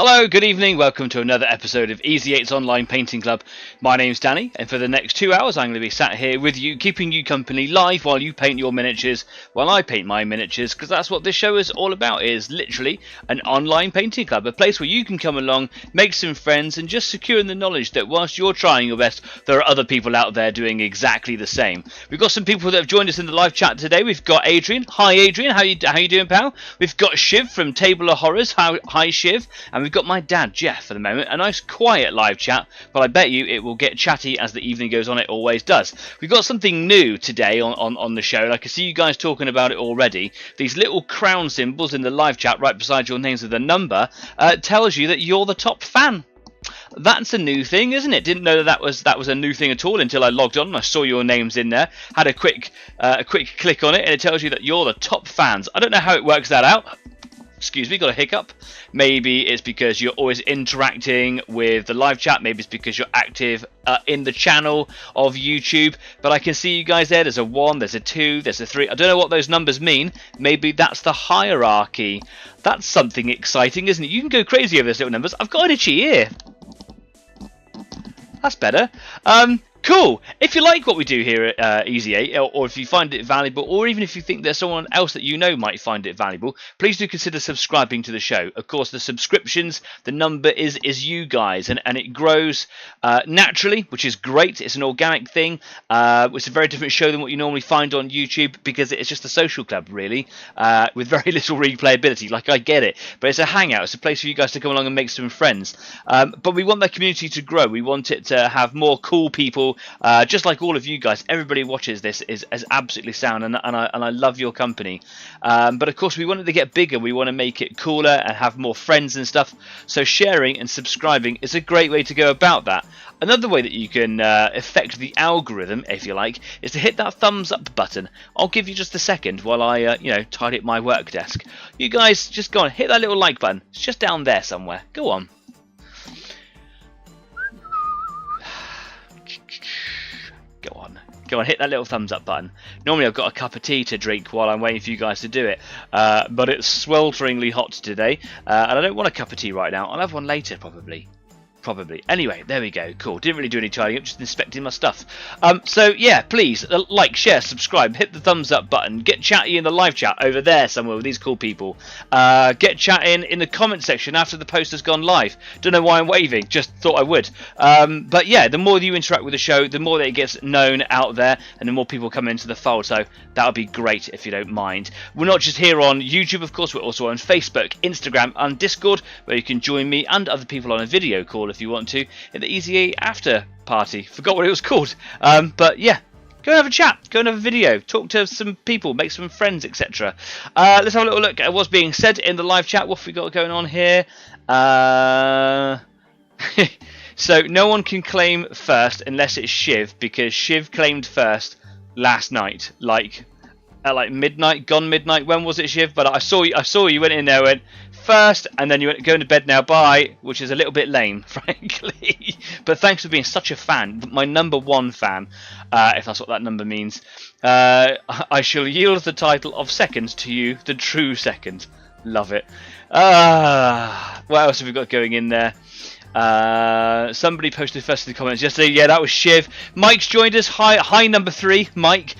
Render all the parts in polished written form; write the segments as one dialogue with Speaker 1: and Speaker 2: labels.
Speaker 1: Hello, good evening, welcome to another episode of Easy 8's Online Painting Club. My name's Danny, and for the next 2 hours I'm going to be sat here with you, keeping you company live while you paint your miniatures, while I paint my miniatures, because that's what this show is all about. It is literally an online painting club, a place where you can come along, make some friends, and just secure in the knowledge that whilst you're trying your best, there are other people out there doing exactly the same. We've got some people that have joined us in the live chat today. We've got Adrian. Hi Adrian, how you doing, pal? We've got Shiv from Table of Horrors. Hi Shiv. And we've got my dad, Jeff, for the moment. A nice quiet live chat, but I bet you it will get chatty as the evening goes on. It always does. We've got something new today on the show. I can see you guys talking about it already. These little crown symbols in the live chat right beside your names with a number tells you that you're the top fan. That's a new thing, isn't it? Didn't know that was a new thing at all until I logged on and I saw your names in there. Had a quick click on it, and it tells you that you're the top fans. I don't know how it works that out. Excuse me, got a hiccup. Maybe it's because you're always interacting with the live chat. Maybe it's because you're active in the channel of YouTube. But I can see you guys there. There's a 1, there's a 2, there's a 3. I don't know what those numbers mean. Maybe that's the hierarchy. That's something exciting, isn't it? You can go crazy over those little numbers. I've got an itchy ear. That's better. Cool. If you like what we do here at Easy 8, or if you find it valuable, or even if you think there's someone else that you know might find it valuable, please do consider subscribing to the show. Of course, the subscriptions, the number is you guys, and it grows naturally, which is great. It's an organic thing. It's a very different show than what you normally find on YouTube, because it's just a social club, really, with very little replayability. Like, I get it, but it's a hangout. It's a place for you guys to come along and make some friends. But we want that community to grow. We want it to have more cool people. Just like all of you guys, everybody who watches this is absolutely sound, and I love your company. But of course, we want it to get bigger. We want to make it cooler and have more friends and stuff. So sharing and subscribing is a great way to go about that. Another way that you can affect the algorithm, if you like, is to hit that thumbs up button. I'll give you just a second while I tidy up my work desk. You guys just go on, hit that little like button. It's just down there somewhere. Go on. Go on, hit that little thumbs up button. Normally I've got a cup of tea to drink while I'm waiting for you guys to do it, but it's swelteringly hot today, and I don't want a cup of tea right now. I'll have one later, probably. Anyway, there we go. Cool. Didn't really do any tidying up, just inspecting my stuff. So yeah, please like, share, subscribe, hit the thumbs up button, get chatty in the live chat over there somewhere with these cool people. Get chatting in the comment section after the post has gone live. Don't know why I'm waving, just thought I would. But yeah, the more you interact with the show, the more that it gets known out there, and the more people come into the fold. So that would be great if you don't mind. We're not just here on YouTube, of course. We're also on Facebook, Instagram, and Discord, where you can join me and other people on a video call if you want to, in the Easy 8 after party. Forgot what it was called. But yeah, go and have a chat, go and have a video, talk to some people, make some friends, etc. Let's have a little look at what's being said in the live chat. What have we got going on here? So no one can claim first unless it's Shiv, because Shiv claimed first last night, at like midnight, gone midnight. When was it, Shiv? But I saw you went in there, went first, and then you went going to bed now, bye, which is a little bit lame, frankly. But thanks for being such a fan, my number 1 fan, if that's what that number means. I shall yield the title of second to you, the true second. Love it. What else have we got going in there? Somebody posted first in the comments yesterday. Yeah, that was Shiv. Mike's joined us. Hi number 3, Mike.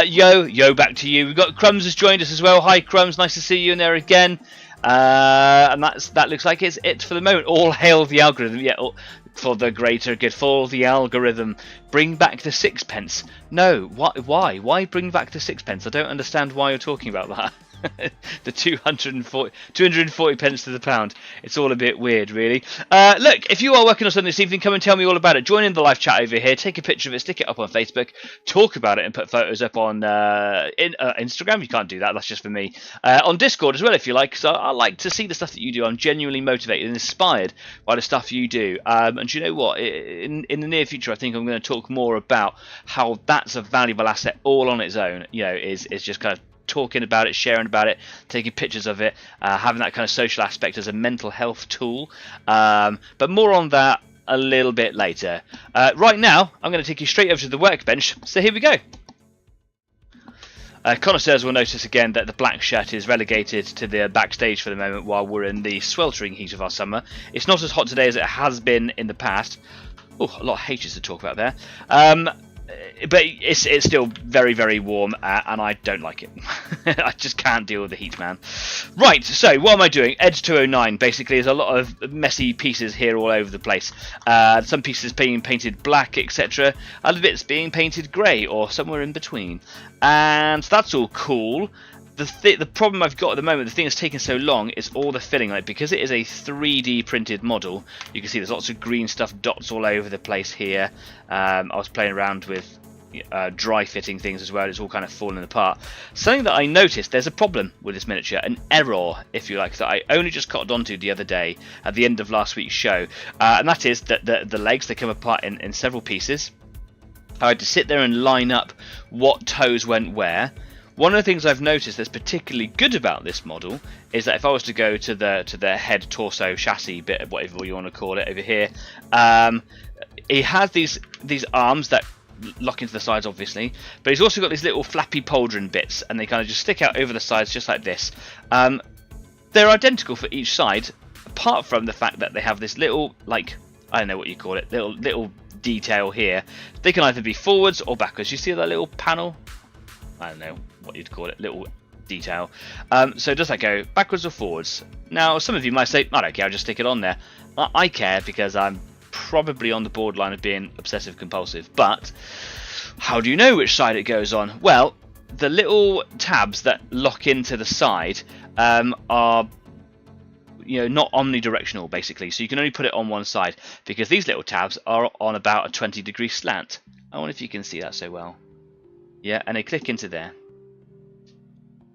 Speaker 1: Yo, back to you. We've got Crumbs has joined us as well. Hi Crumbs, nice to see you in there again. And that looks like it's it for the moment. All hail the algorithm. Yeah, for the greater good. For the algorithm. Bring back the sixpence. No, why bring back the sixpence? I don't understand why you're talking about that. The 240 pence to the pound. It's all a bit weird, really. Look, if you are working on something this evening, come and tell me all about it. Join in the live chat over here. Take a picture of it, stick it up on Facebook, talk about it, and put photos up on Instagram. You can't do that. That's just for me. On Discord as well, if you like. So I like to see the stuff that you do. I'm genuinely motivated and inspired by the stuff you do. And you know what? In the near future, I think I'm going to talk more about how that's a valuable asset all on its own. You know, is just kind of talking about it, sharing about it, taking pictures of it, having that kind of social aspect as a mental health tool. But more on that a little bit later. Right now, I'm going to take you straight over to the workbench. So here we go. Connoisseurs will notice again that the black shirt is relegated to the backstage for the moment while we're in the sweltering heat of our summer. It's not as hot today as it has been in the past. Oh, a lot of H's to talk about there. But it's still very, very warm, and I don't like it. I just can't deal with the heat, man. Right, so what am I doing? Edge 209, basically, there's a lot of messy pieces here all over the place. Some pieces being painted black, etc. Other bits being painted grey, or somewhere in between. And that's all cool. The problem I've got at the moment, the thing that's taking so long, is all the filling. Like, because it is a 3D printed model, you can see there's lots of green stuff dots all over the place here. I was playing around with dry fitting things as well. It's all kind of falling apart. Something that I noticed, there's a problem with this miniature, an error, if you like, that I only just caught onto the other day at the end of last week's show, and that is that the legs, they come apart in several pieces. I had to sit there and line up what toes went where. One of the things I've noticed that's particularly good about this model is that if I was to go to the head, torso, chassis bit, whatever you want to call it over here, it has these arms that lock into the sides, obviously, but he's also got these little flappy pauldron bits, and they kind of just stick out over the sides just like this. They're identical for each side, apart from the fact that they have this little, like, I don't know what you call it, little detail here. They can either be forwards or backwards. You see that little panel? I don't know what you'd call it, little detail. So does that go backwards or forwards? Now, some of you might say, I don't care, I'll just stick it on there. I care because I'm probably on the borderline of being obsessive compulsive. But how do you know which side it goes on? Well, the little tabs that lock into the side are, you know, not omnidirectional, basically. So you can only put it on one side, because these little tabs are on about a 20-degree slant. I wonder if you can see that so well. Yeah, and they click into there.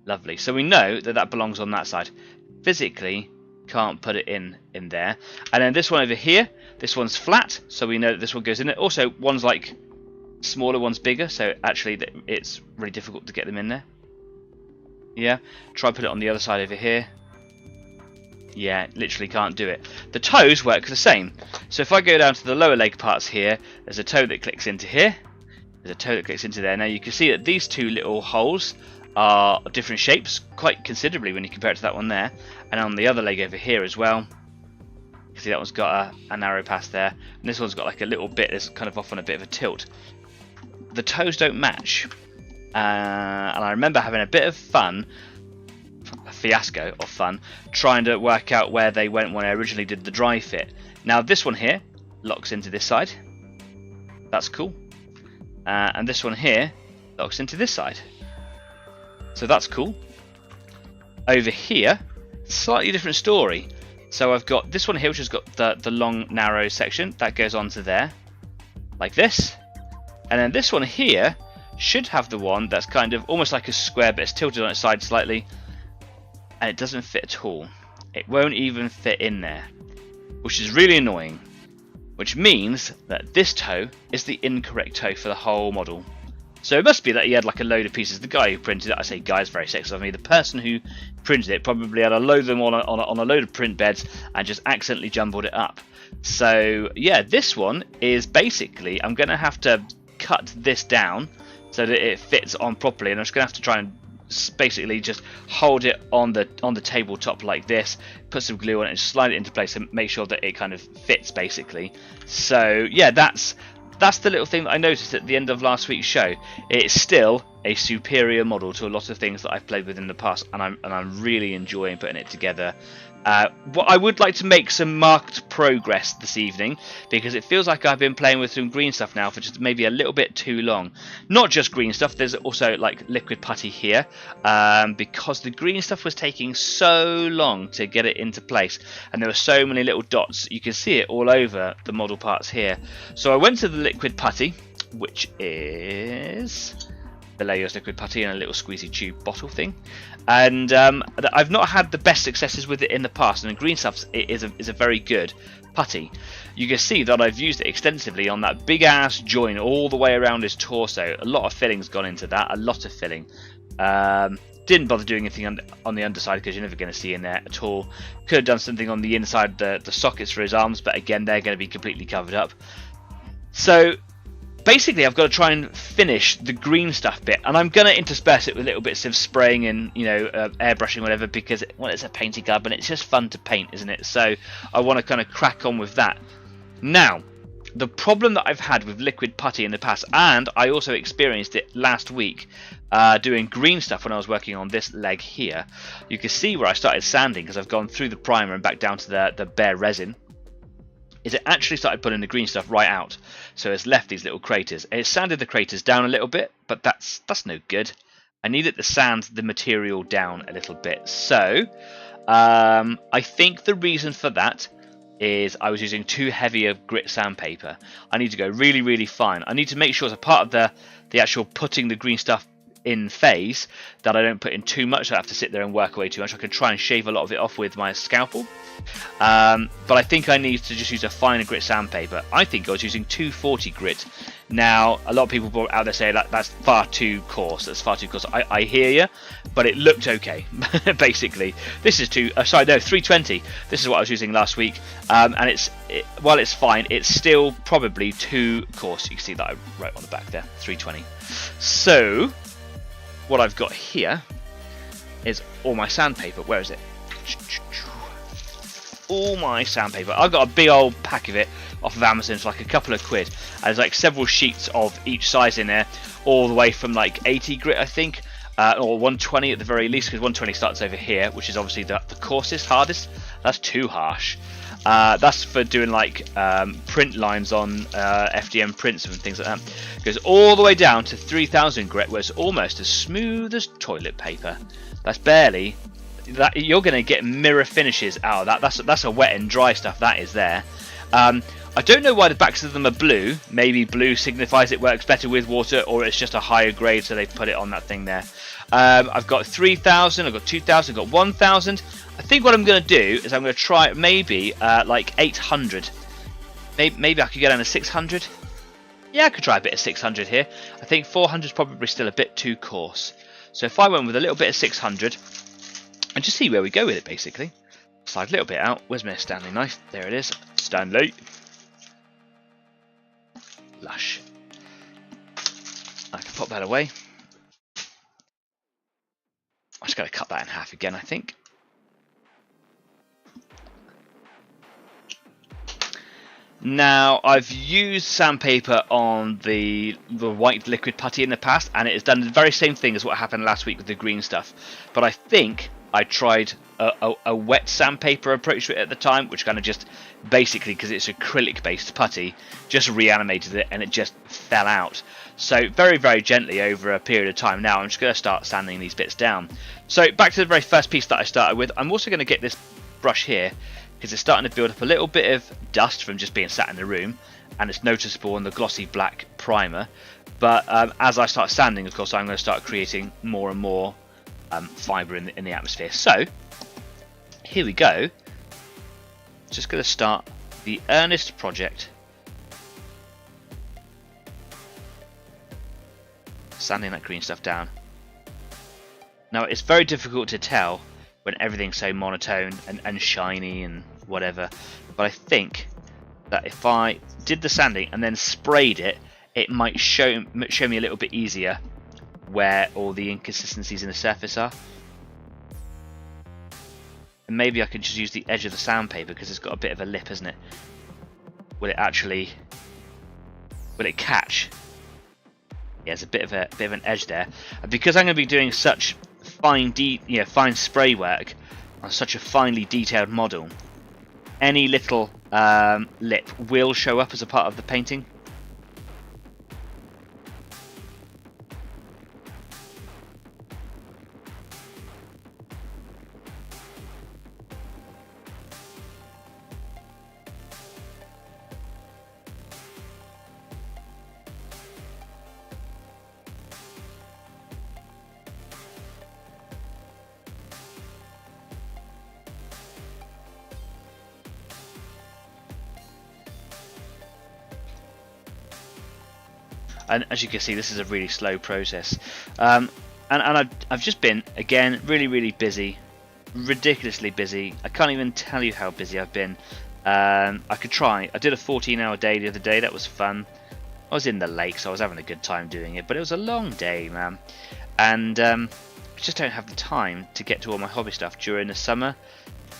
Speaker 1: Lovely. So we know that that belongs on that side. Physically, can't put it in there. And then this one over here, this one's flat, so we know that this one goes in it. Also, one's like smaller, one's bigger, so actually it's really difficult to get them in there. Yeah, try put it on the other side over here. Yeah, literally can't do it. The toes work the same. So if I go down to the lower leg parts here, there's a toe that clicks into here. There's a toe that clicks into there. Now you can see that these two little holes are different shapes, quite considerably when you compare it to that one there. And on the other leg over here as well, you can see that one's got a narrow pass there, and this one's got like a little bit that's kind of off on a bit of a tilt. The toes don't match, and I remember having a bit of fun, a fiasco of fun, trying to work out where they went when I originally did the dry fit. Now this one here locks into this side, that's cool. And this one here locks into this side, so that's cool. Over here, slightly different story. So I've got this one here, which has got the long narrow section that goes onto there like this, and then this one here should have the one that's kind of almost like a square, but it's tilted on its side slightly, and it doesn't fit at all. It won't even fit in there, which is really annoying. Which means that this toe is the incorrect toe for the whole model. So it must be that he had like a load of pieces. The guy who printed it, I say guy is very sexist of me, the person who printed it probably had a load of them on a load of print beds and just accidentally jumbled it up. So yeah, this one is basically, I'm going to have to cut this down so that it fits on properly, and I'm just going to have to try and basically just hold it on the tabletop like this, put some glue on it and slide it into place and make sure that it kind of fits basically. So yeah, that's the little thing that I noticed at the end of last week's show. It's still a superior model to a lot of things that I've played with in the past, and I'm really enjoying putting it together. What I would like to make some marked progress this evening, because it feels like I've been playing with some green stuff now for just maybe a little bit too long. Not just green stuff, there's also like liquid putty here, because the green stuff was taking so long to get it into place, and there were so many little dots. You can see it all over the model parts here. So I went to the liquid putty, which is the Layers liquid putty in a little squeezy tube bottle thing, and I've not had the best successes with it in the past, and Greenstuff is a very good putty. You can see that I've used it extensively on that big ass joint all the way around his torso. A lot of filling's gone into that, a lot of filling. Didn't bother doing anything on the underside because you're never going to see in there at all. Could have done something on the inside, the sockets for his arms, but again they're going to be completely covered up. So basically I've got to try and finish the green stuff bit, and I'm going to intersperse it with little bits of spraying and, you know, airbrushing, whatever, because, well, it's a painting club and it's just fun to paint, isn't it? So I want to kind of crack on with that. Now, the problem that I've had with liquid putty in the past, and I also experienced it last week doing green stuff when I was working on this leg here. You can see where I started sanding because I've gone through the primer and back down to the bare resin. Is it actually started putting the green stuff right out, so it's left these little craters. It sanded the craters down a little bit, but that's no good. I needed to sand the material down a little bit. So I think the reason for that is I was using too heavy of grit sandpaper. I need to go really, really fine. I need to make sure as a part of the actual putting the green stuff in phase that I don't put in too much. I have to sit there and work away too much. I can try and shave a lot of it off with my scalpel. But I think I need to just use a finer grit sandpaper. I think I was using 240 grit. Now, a lot of people out there say that's far too coarse. That's far too coarse. I hear you, but it looked okay. Basically, this is 320. This is what I was using last week, and while it's fine, it's still probably too coarse. You can see that I wrote on the back there, 320. So, what I've got here is all my sandpaper. Where is it? All my sandpaper. I've got a big old pack of it off of Amazon for like a couple of quid. And there's like several sheets of each size in there, all the way from like 80 grit, I think, or 120 at the very least, because 120 starts over here, which is obviously the coarsest, hardest. That's too harsh. That's for doing like print lines on FDM prints and things like that. It goes all the way down to 3000 grit, where it's almost as smooth as toilet paper. That's barely. That you're going to get mirror finishes out of that. That's a wet and dry stuff that is there. I don't know why the backs of them are blue. Maybe blue signifies it works better with water, or it's just a higher grade, so they've put it on that thing there. I've got 3000, I've got 2000, I've got 1000. I think what I'm going to do is I'm going to try maybe like 800. Maybe I could get down to 600. Yeah, I could try a bit of 600 here. I think 400 is probably still a bit too coarse. So if I went with a little bit of 600, and just see where we go with it, basically. Slide a little bit out. Where's my Stanley knife? There it is. Stanley. Lush. I can pop that away. I just got to cut that in half again, I think. Now, I've used sandpaper on the white liquid putty in the past, and it has done the very same thing as what happened last week with the green stuff. But I think I tried a wet sandpaper approach to it at the time, which kind of just basically, because it's acrylic based putty, just reanimated it and it just fell out. So very, very gently over a period of time now, I'm just going to start sanding these bits down. So back to the very first piece that I started with. I'm also going to get this brush here because it's starting to build up a little bit of dust from just being sat in the room, and it's noticeable in the glossy black primer. But as I start sanding, of course, I'm going to start creating more and more fibre in the atmosphere. So here we go. Just going to start the earnest project, sanding that green stuff down. Now it's very difficult to tell when everything's so monotone and shiny and whatever, but I think that if I did the sanding and then sprayed it, it might show me a little bit easier where all the inconsistencies in the surface are. And maybe I could just use the edge of the sandpaper because it's got a bit of a lip, isn't it? Will it catch? Yeah, there's a bit of an edge there. And because I'm going to be doing such fine spray work on such a finely detailed model, any little lip will show up as a part of the painting. And as you can see, this is a really slow process. And I've just been, again, really, really busy. Ridiculously busy. I can't even tell you how busy I've been. I could try. I did a 14-hour day the other day. That was fun. I was in the lake, so I was having a good time doing it, but it was a long day, man. And I just don't have the time to get to all my hobby stuff during the summer.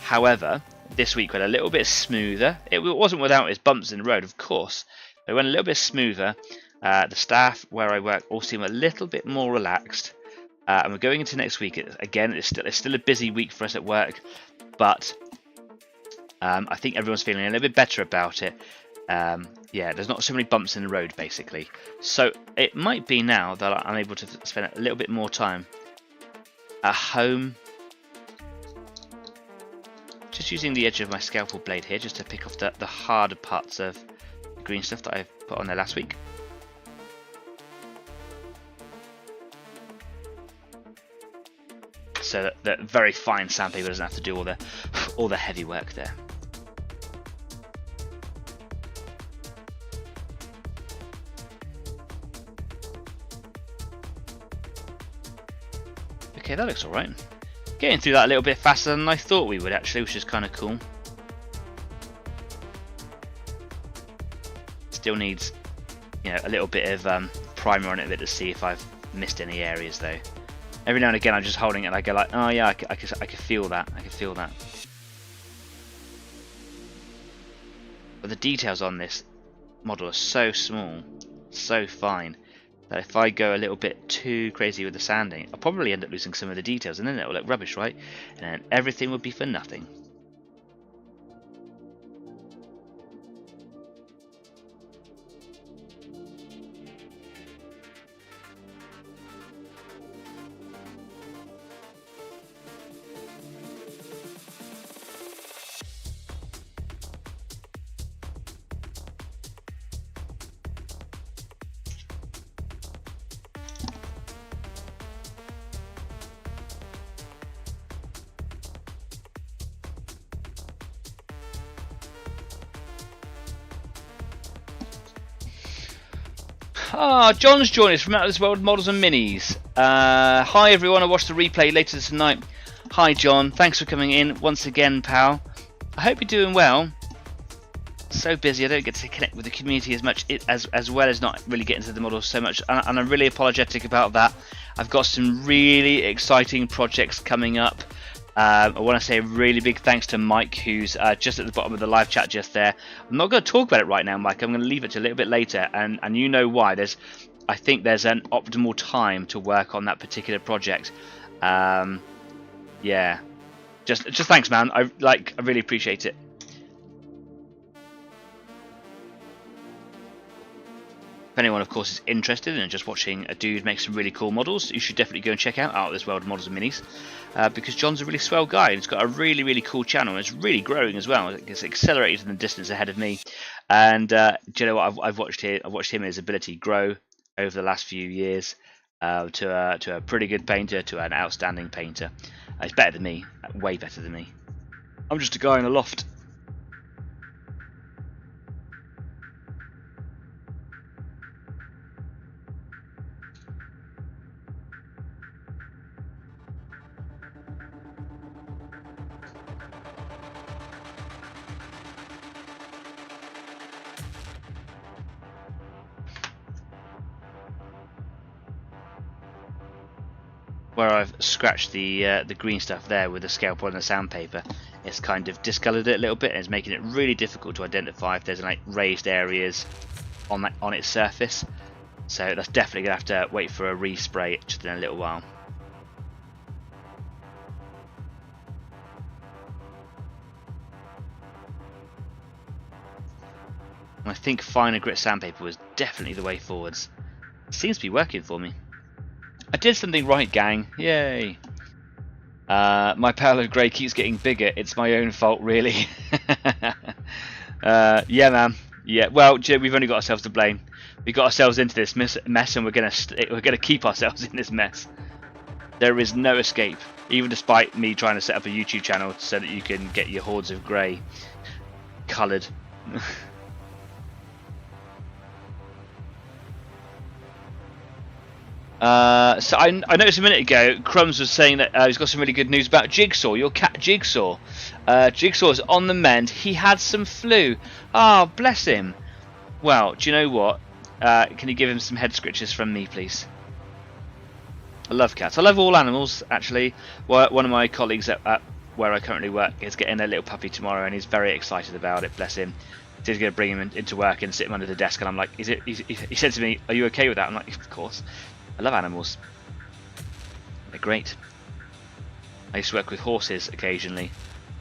Speaker 1: However, this week went a little bit smoother. It wasn't without its bumps in the road, of course. It went a little bit smoother. The staff where I work all seem a little bit more relaxed. And we're going into next week. Again, it's still a busy week for us at work, but I think everyone's feeling a little bit better about it. Yeah, there's not so many bumps in the road, basically. So it might be now that I'm able to spend a little bit more time at home. Just using the edge of my scalpel blade here, just to pick off the harder parts of the green stuff that I put on there last week. So that the very fine sandpaper doesn't have to do all the heavy work there. Okay, that looks alright. Getting through that a little bit faster than I thought we would actually, which is kind of cool. Still needs, you know, a little bit of primer on it to see if I've missed any areas though. Every now and again I'm just holding it and I go like, oh yeah, I can feel that. I can feel that. But the details on this model are so small, so fine, that if I go a little bit too crazy with the sanding, I'll probably end up losing some of the details, and then it'll look rubbish, right? And then everything would be for nothing. Ah, John's joined us from Out of This World Models and Minis. Hi everyone, I watched the replay later tonight. Hi John, thanks for coming in once again, pal. I hope you're doing well. So busy, I don't get to connect with the community as much, as well as not really getting to the models so much, and I'm really apologetic about that. I've got some really exciting projects coming up. I want to say a really big thanks to Mike, who's just at the bottom of the live chat just there. I'm not going to talk about it right now, Mike. I'm going to leave it to a little bit later, and you know why. I think there's an optimal time to work on that particular project. Yeah, just thanks, man. I really appreciate it. If anyone, of course, is interested in just watching a dude make some really cool models, you should definitely go and check out of This World Models and Minis, because John's a really swell guy. He's got a really, really cool channel, and it's really growing as well. It's accelerated in the distance ahead of me, and do you know what? I've watched him and his ability grow over the last few years to a pretty good painter, to an outstanding painter. He's better than me, way better than me. I'm just a guy in a loft. Where I've scratched the green stuff there with the scalpel and the sandpaper, it's kind of discoloured it a little bit, and it's making it really difficult to identify if there's like raised areas on its surface. So that's definitely gonna have to wait for a respray just in a little while. I think finer grit sandpaper was definitely the way forwards. It seems to be working for me. I did something right, gang. Yay. My pile of grey keeps getting bigger. It's my own fault, really. Yeah, man. Yeah. Well, we've only got ourselves to blame. We got ourselves into this mess, and we're gonna keep ourselves in this mess. There is no escape, even despite me trying to set up a YouTube channel so that you can get your hordes of grey coloured. So I noticed a minute ago, Crumbs was saying that he's got some really good news about Jigsaw, your cat Jigsaw. Jigsaw's on the mend. He had some flu. Ah, bless him. Well, do you know what? can you give him some head scratches from me, please? I love cats. I love all animals, actually. One of my colleagues at where I currently work is getting a little puppy tomorrow, and he's very excited about it. Bless him. He's going to bring him into work and sit him under the desk, and I'm like, he said to me, "Are you okay with that?" I'm like, "Of course. I love animals. They're great." I used to work with horses occasionally.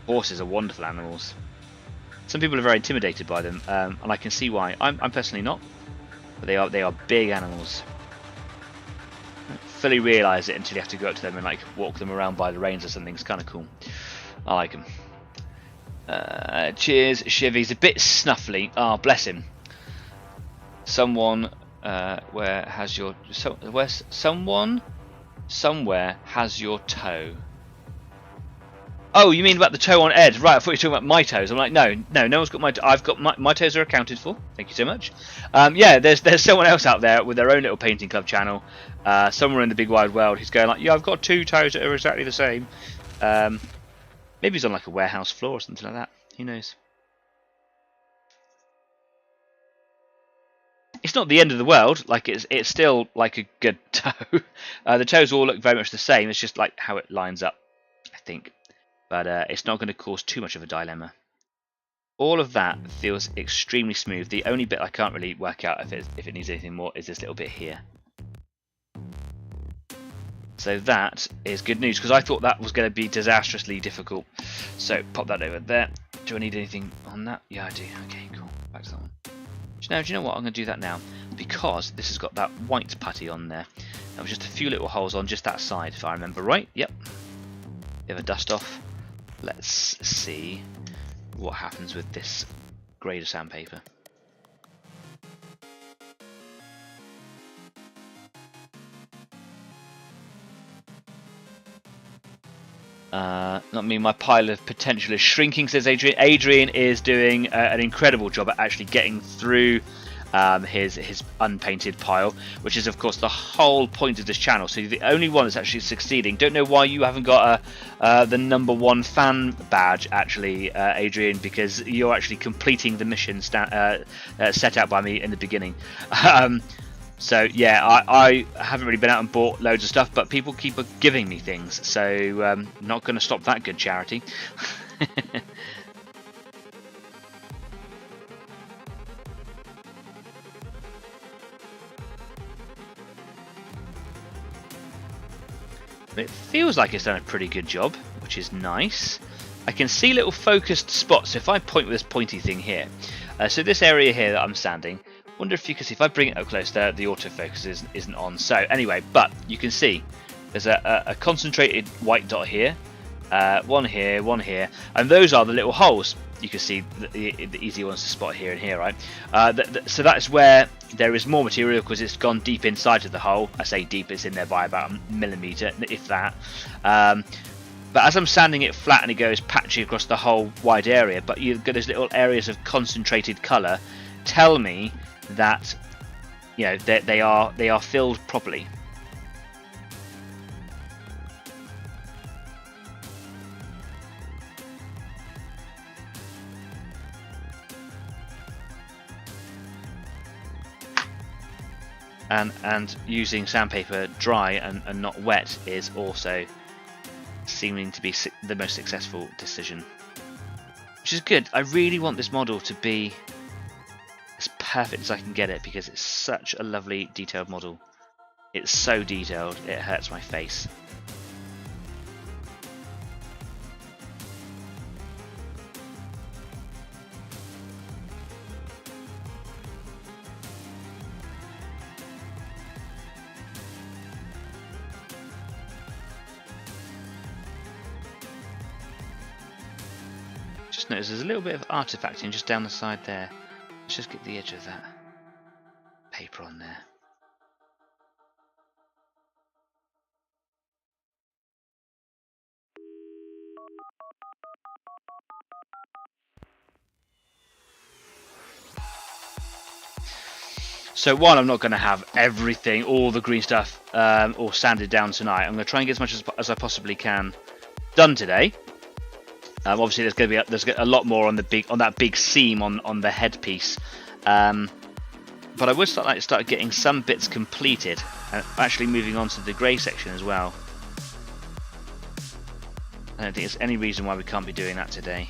Speaker 1: Horses are wonderful animals. Some people are very intimidated by them, and I can see why. I'm personally not, but they are big animals. I don't fully realise it until you have to go up to them and like walk them around by the reins or something. It's kind of cool. I like them. Cheers, Shiv. He's a bit snuffly. Ah, oh, bless him. Someone somewhere has your toe. Oh, you mean about the toe on Ed? Right, I thought you were talking about my toes. I'm like, no one's got my. I've got my toes are accounted for. Thank you so much. Yeah, there's someone else out there with their own little painting club channel, somewhere in the big wide world, who's going like, yeah, I've got 2 toes that are exactly the same. Maybe he's on like a warehouse floor or something like that. Who knows? It's not the end of the world. Like it's still like a good toe. The toes all look very much the same. It's just like how it lines up, I think. But it's not going to cause too much of a dilemma. All of that feels extremely smooth. The only bit I can't really work out if it needs anything more is this little bit here. So that is good news, because I thought that was going to be disastrously difficult. So pop that over there. Do I need anything on that? Yeah, I do. Okay, cool. Back to that one. Now, do you know what? I'm going to do that now, because this has got that white putty on there. There was just a few little holes on just that side, if I remember right. Yep. Bit of a dust off. Let's see what happens with this grade of sandpaper. Not me, my pile of potential is shrinking, says Adrian. Adrian is doing an incredible job at actually getting through his unpainted pile, which is of course the whole point of this channel. So you're the only one that's actually succeeding. Don't know why you haven't got the #1 fan badge, actually, Adrian, because you're actually completing the mission set out by me in the beginning. So yeah, I haven't really been out and bought loads of stuff, but people keep giving me things, so not going to stop that good charity. It feels like it's done a pretty good job, which is nice. I can see little focused spots. So if I point with this pointy thing here, so this area here that I'm standing, wonder if you can see, if I bring it up close there, the autofocus isn't on. So anyway, but you can see there's a concentrated white dot here, one here, and those are the little holes. You can see the easy ones to spot here and here, right? So that's where there is more material, because it's gone deep inside of the hole. I say deep, it's in there by about a millimetre, if that. But as I'm sanding it flat, and it goes patchy across the whole wide area, but you've got those little areas of concentrated colour, tell me that, you know, they are filled properly. And using sandpaper dry and not wet is also seeming to be the most successful decision, which is good. I really want this model to be as perfect as I can get it, because it's such a lovely detailed model. It's so detailed, it hurts my face. Just notice there's a little bit of artifacting just down the side there. Let's just get the edge of that paper on there. So while I'm not going to have everything, all the green stuff, all sanded down tonight, I'm going to try and get as much as I possibly can done today. Obviously, there's going to be a lot more on that big seam on the headpiece, But I would start getting some bits completed and actually moving on to the grey section as well. I don't think there's any reason why we can't be doing that today.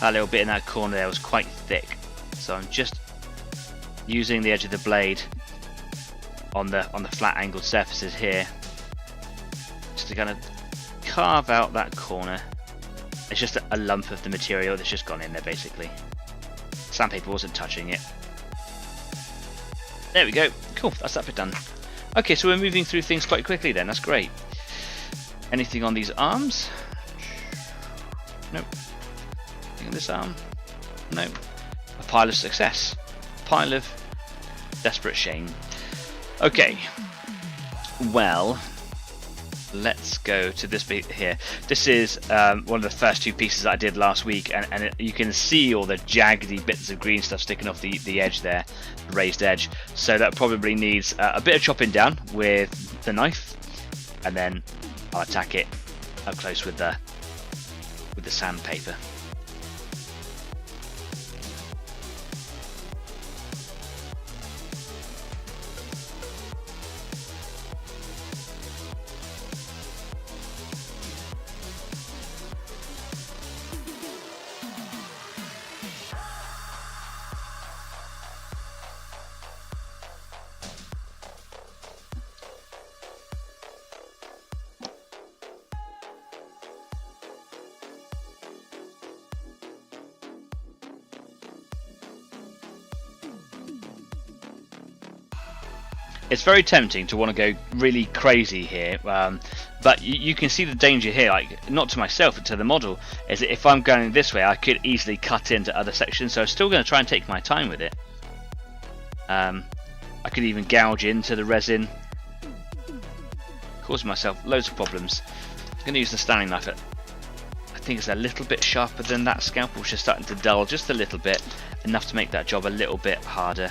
Speaker 1: That little bit in that corner there was quite thick, so I'm just using the edge of the blade on the flat angled surfaces here just to kind of carve out that corner. It's just a lump of the material that's just gone in there basically. Sandpaper wasn't touching it. There we go. Cool, that's that bit done. Okay, so we're moving through things quite quickly then, that's great. Anything on these arms? Nope. Anything on this arm? Nope. A pile of success. Pile of desperate shame. Okay. Well, let's go to this bit here. This is one of the first two pieces that I did last week, and you can see all the jaggedy bits of green stuff sticking off the edge there, the raised edge. So that probably needs a bit of chopping down with the knife, and then I'll attack it up close with the sandpaper. It's very tempting to want to go really crazy here, but you can see the danger here, like not to myself but to the model, is that if I'm going this way I could easily cut into other sections, so I'm still going to try and take my time with it. I could even gouge into the resin, cause myself loads of problems. I'm going to use the Stanley knife. I think it's a little bit sharper than that scalpel, which is starting to dull just a little bit, enough to make that job a little bit harder.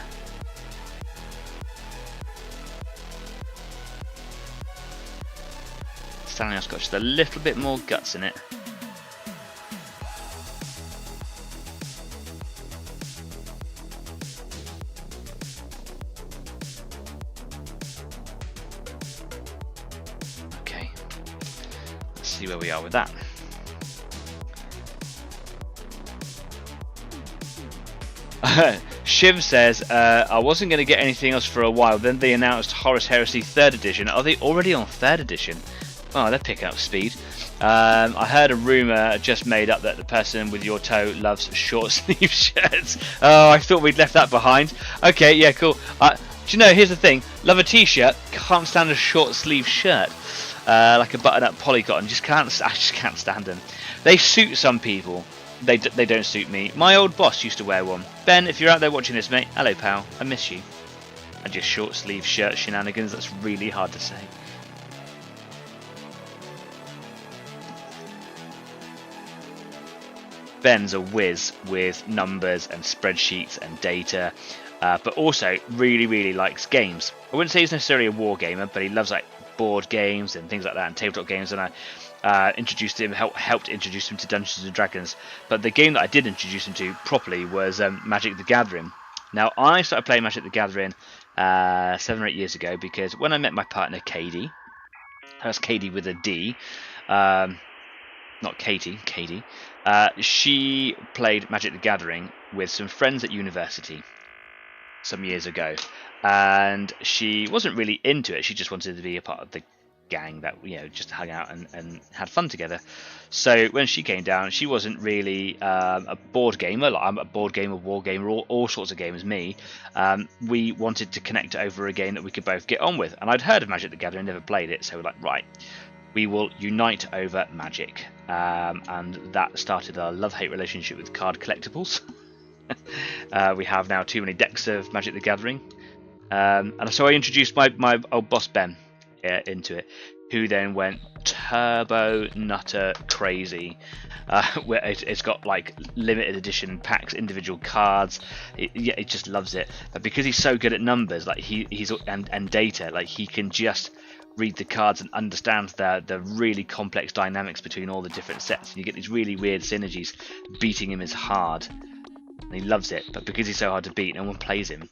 Speaker 1: Stanley knife's got just a little bit more guts in it. Okay, let's see where we are with that. Shiv says, I wasn't going to get anything else for a while, then they announced Horus Heresy 3rd edition. Are they already on 3rd edition? Oh, they're picking up speed. I heard a rumour just made up that the person with your toe loves short sleeve shirts. Oh, I thought we'd left that behind. Okay, yeah, cool. Do you know, here's the thing. Love a t-shirt, can't stand a short sleeve shirt. Like a button-up polycotton, I just can't stand them. They suit some people. They don't suit me. My old boss used to wear one. Ben, if you're out there watching this, mate, hello, pal. I miss you. And just short sleeve shirt shenanigans, that's really hard to say. Ben's a whiz with numbers and spreadsheets and data, but also really likes games. I wouldn't say he's necessarily a war gamer, but he loves like board games and things like that and tabletop games, and I introduced him, helped introduce him to Dungeons and Dragons. But the game that I did introduce him to properly was Magic the Gathering. Now, I started playing Magic the Gathering 7 or 8 years ago because when I met my partner Katie, that's Katie with a D, not Katie, Katie. She played Magic the Gathering with some friends at university some years ago, and she wasn't really into it. She just wanted to be a part of the gang that, you know, just hung out and had fun together. So when she came down, she wasn't really a board gamer. Like I'm a board gamer, war gamer, all sorts of gamers. Me, we wanted to connect over a game that we could both get on with, and I'd heard of Magic the Gathering, never played it, so we're like, right, we will unite over Magic, and that started a love-hate relationship with card collectibles. We have now too many decks of Magic the Gathering. And so I introduced my old boss Ben into it, who then went turbo nutter crazy. Where it's got like limited edition packs, individual cards. It just loves it. But because he's so good at numbers, like he's and data, like he can just read the cards and understand the really complex dynamics between all the different sets. And you get these really weird synergies. Beating him is hard, and he loves it. But because he's so hard to beat, no one plays him.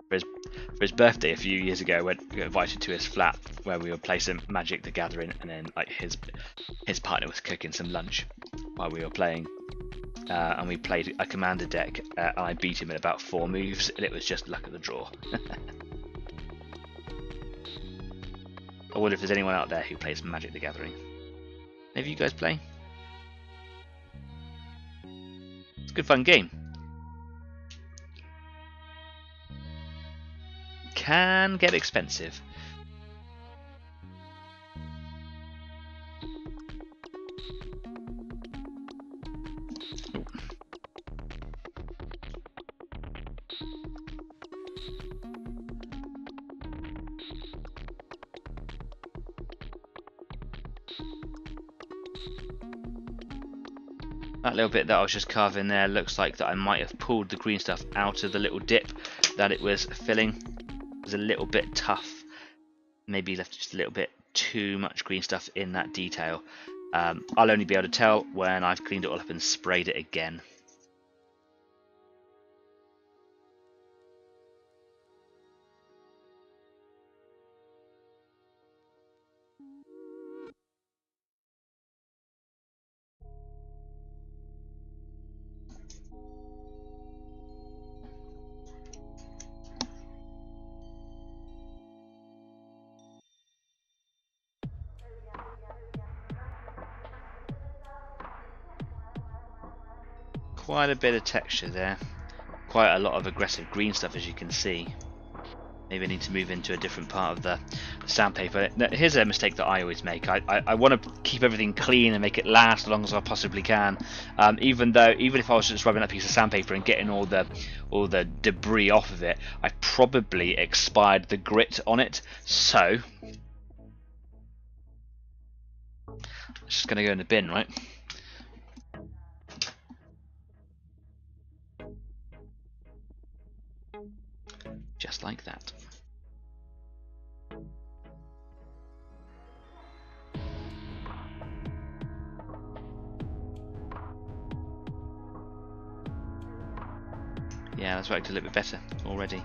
Speaker 1: For his birthday a few years ago, we got invited to his flat where we were playing some Magic the Gathering, and then like his partner was cooking some lunch while we were playing, and we played a commander deck, and I beat him in about 4 moves, and it was just luck of the draw. I wonder if there's anyone out there who plays Magic the Gathering. Any of you guys play? It's a good fun game. Can get expensive. That little bit that I was just carving there looks like that I might have pulled the green stuff out of the little dip that it was filling. It was a little bit tough. Maybe left just a little bit too much green stuff in that detail. I'll only be able to tell when I've cleaned it all up and sprayed it again. Quite a bit of texture there. Quite a lot of aggressive green stuff, as you can see. Maybe I need to move into a different part of the sandpaper. Now, here's a mistake that I always make. I want to keep everything clean and make it last as long as I possibly can. Even if I was just rubbing that piece of sandpaper and getting all the debris off of it, I probably expired the grit on it. So it's just going to go in the bin, right? Just like that. Yeah, that's worked a little bit better already.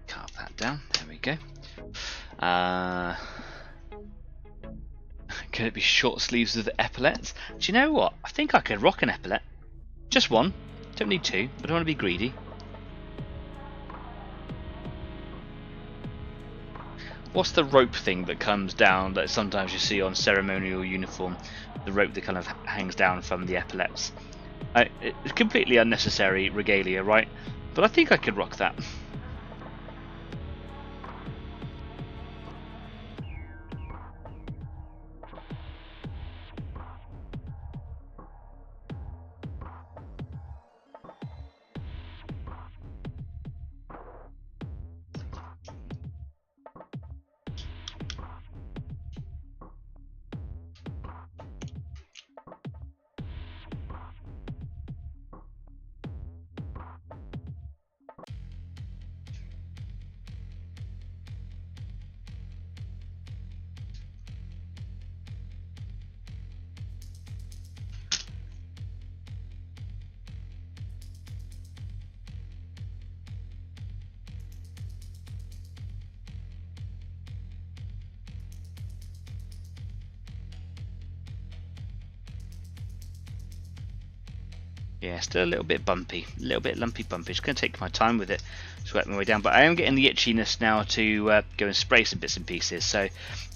Speaker 1: Carve that down. There we go. Can it be short sleeves with epaulets? Do you know what? I think I could rock an epaulet. Just one. Don't need two. I don't want to be greedy. What's the rope thing that comes down that sometimes you see on ceremonial uniform? The rope that kind of hangs down from the epaulets. It's completely unnecessary regalia, right? But I think I could rock that. Yeah, still a little bit bumpy, a little bit lumpy bumpy. Just going to take my time with it, sweat my way down. But I am getting the itchiness now to go and spray some bits and pieces. So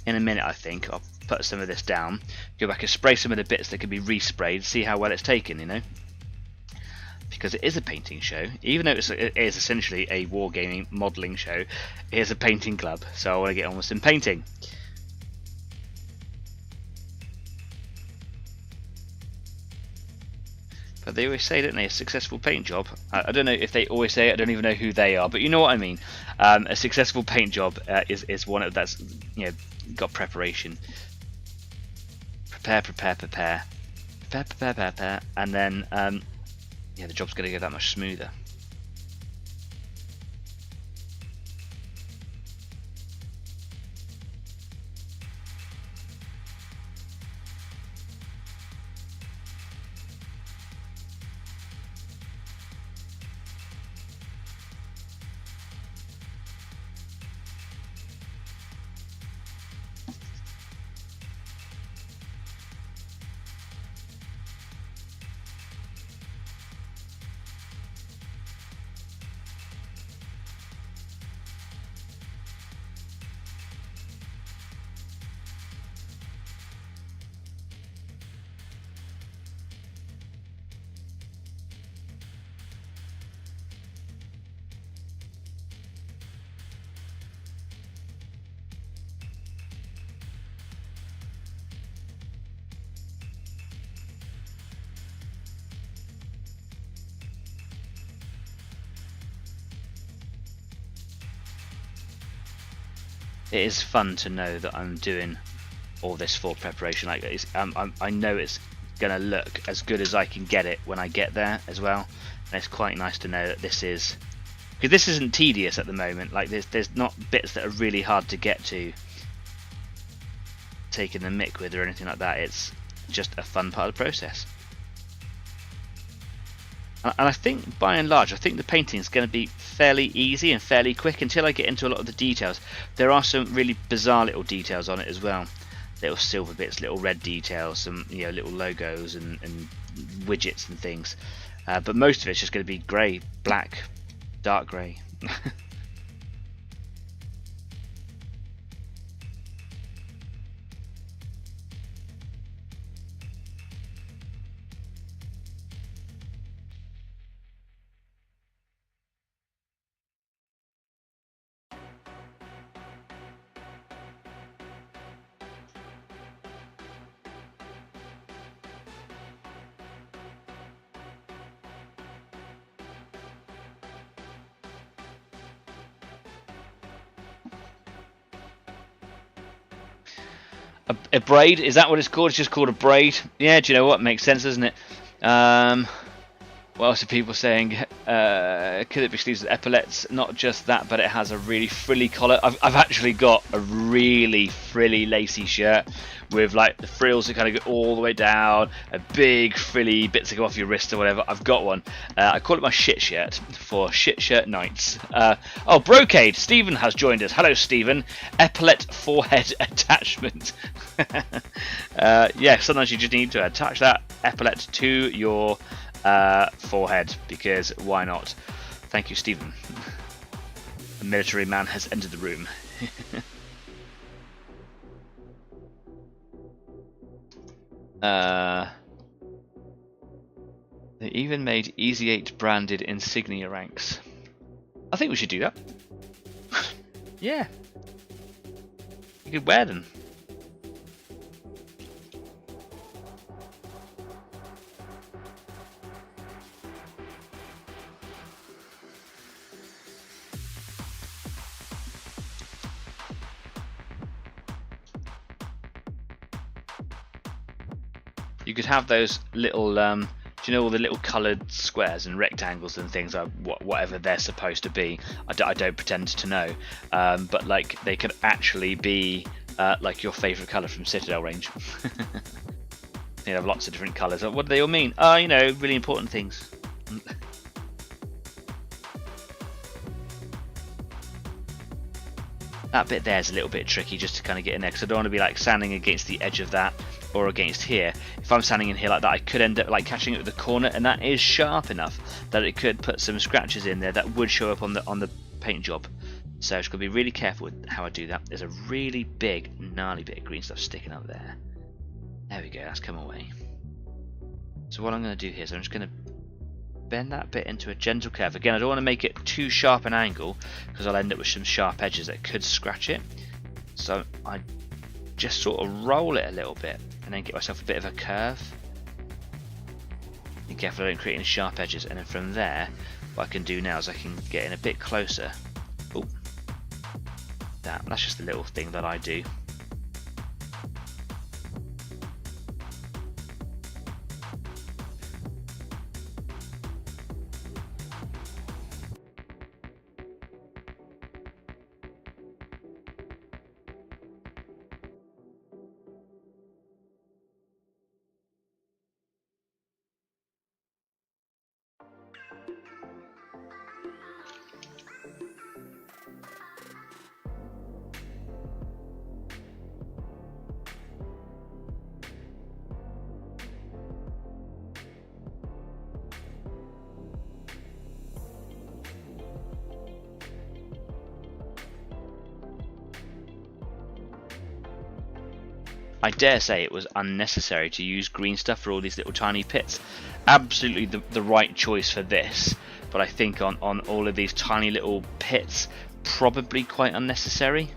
Speaker 1: in a minute, I think I'll put some of this down, go back and spray some of the bits that can be resprayed, see how well it's taken, you know. Because it is a painting show, even though it is essentially a wargaming modelling show, it is a painting club. So I want to get on with some painting. But they always say, don't they, a successful paint job. I don't know if they always say it, I don't even know who they are, but you know what I mean. A successful paint job is one of that's, you know, got preparation. Prepare, and then yeah, the job's going to go that much smoother. It is fun to know that I'm doing all this for preparation. Like I know it's gonna look as good as I can get it when I get there as well. And it's quite nice to know that this is, because this isn't tedious at the moment. Like there's not bits that are really hard to get to, taking the mick with or anything like that. It's just a fun part of the process. And I think, by and large, I think the painting is going to be fairly easy and fairly quick until I get into a lot of the details. There are some really bizarre little details on it as well. Little silver bits, little red details, some, you know, little logos and widgets and things. But most of it's just going to be grey, black, dark grey. A braid, is that what it's called? It's just called a braid. Yeah, do you know what? Makes sense, doesn't it? What else are people saying? Could it be sleeves with epaulettes? Not just that, but it has a really frilly collar. I've actually got a really frilly, lacy shirt with like the frills that kind of go all the way down, a big frilly bits that go off your wrist or whatever. I've got one. I call it my shit shirt for shit shirt nights. Oh, Brocade. Stephen has joined us. Hello, Stephen. Epaulette forehead attachment. Yeah, sometimes you just need to attach that epaulette to your forehead, because why not? Thank you, Stephen. A military man has entered the room. They even made Easy 8 branded insignia ranks. I think we should do that. Yeah. You could wear them. You could have those little, do you know all the little coloured squares and rectangles and things, whatever they're supposed to be? I don't pretend to know, but like they could actually be like your favourite colour from Citadel range. You have lots of different colours. What do they all mean? Oh, you know, really important things. That bit there is a little bit tricky just to kind of get in there, because I don't want to be like standing against the edge of that or against here, if I'm standing in here like that, I could end up like catching it with the corner, and that is sharp enough that it could put some scratches in there that would show up on the paint job. So I've just got to be really careful with how I do that. There's a really big, gnarly bit of green stuff sticking up there. There we go, that's come away. So what I'm going to do here is I'm just going to bend that bit into a gentle curve. Again, I don't want to make it too sharp an angle because I'll end up with some sharp edges that could scratch it. So I just sort of roll it a little bit and then get myself a bit of a curve. Be careful I don't create any sharp edges, and then from there what I can do now is I can get in a bit closer. Oh, that's just a little thing that I do. I dare say it was unnecessary to use green stuff for all these little tiny pits. Absolutely the right choice for this, but I think on all of these tiny little pits, probably quite unnecessary.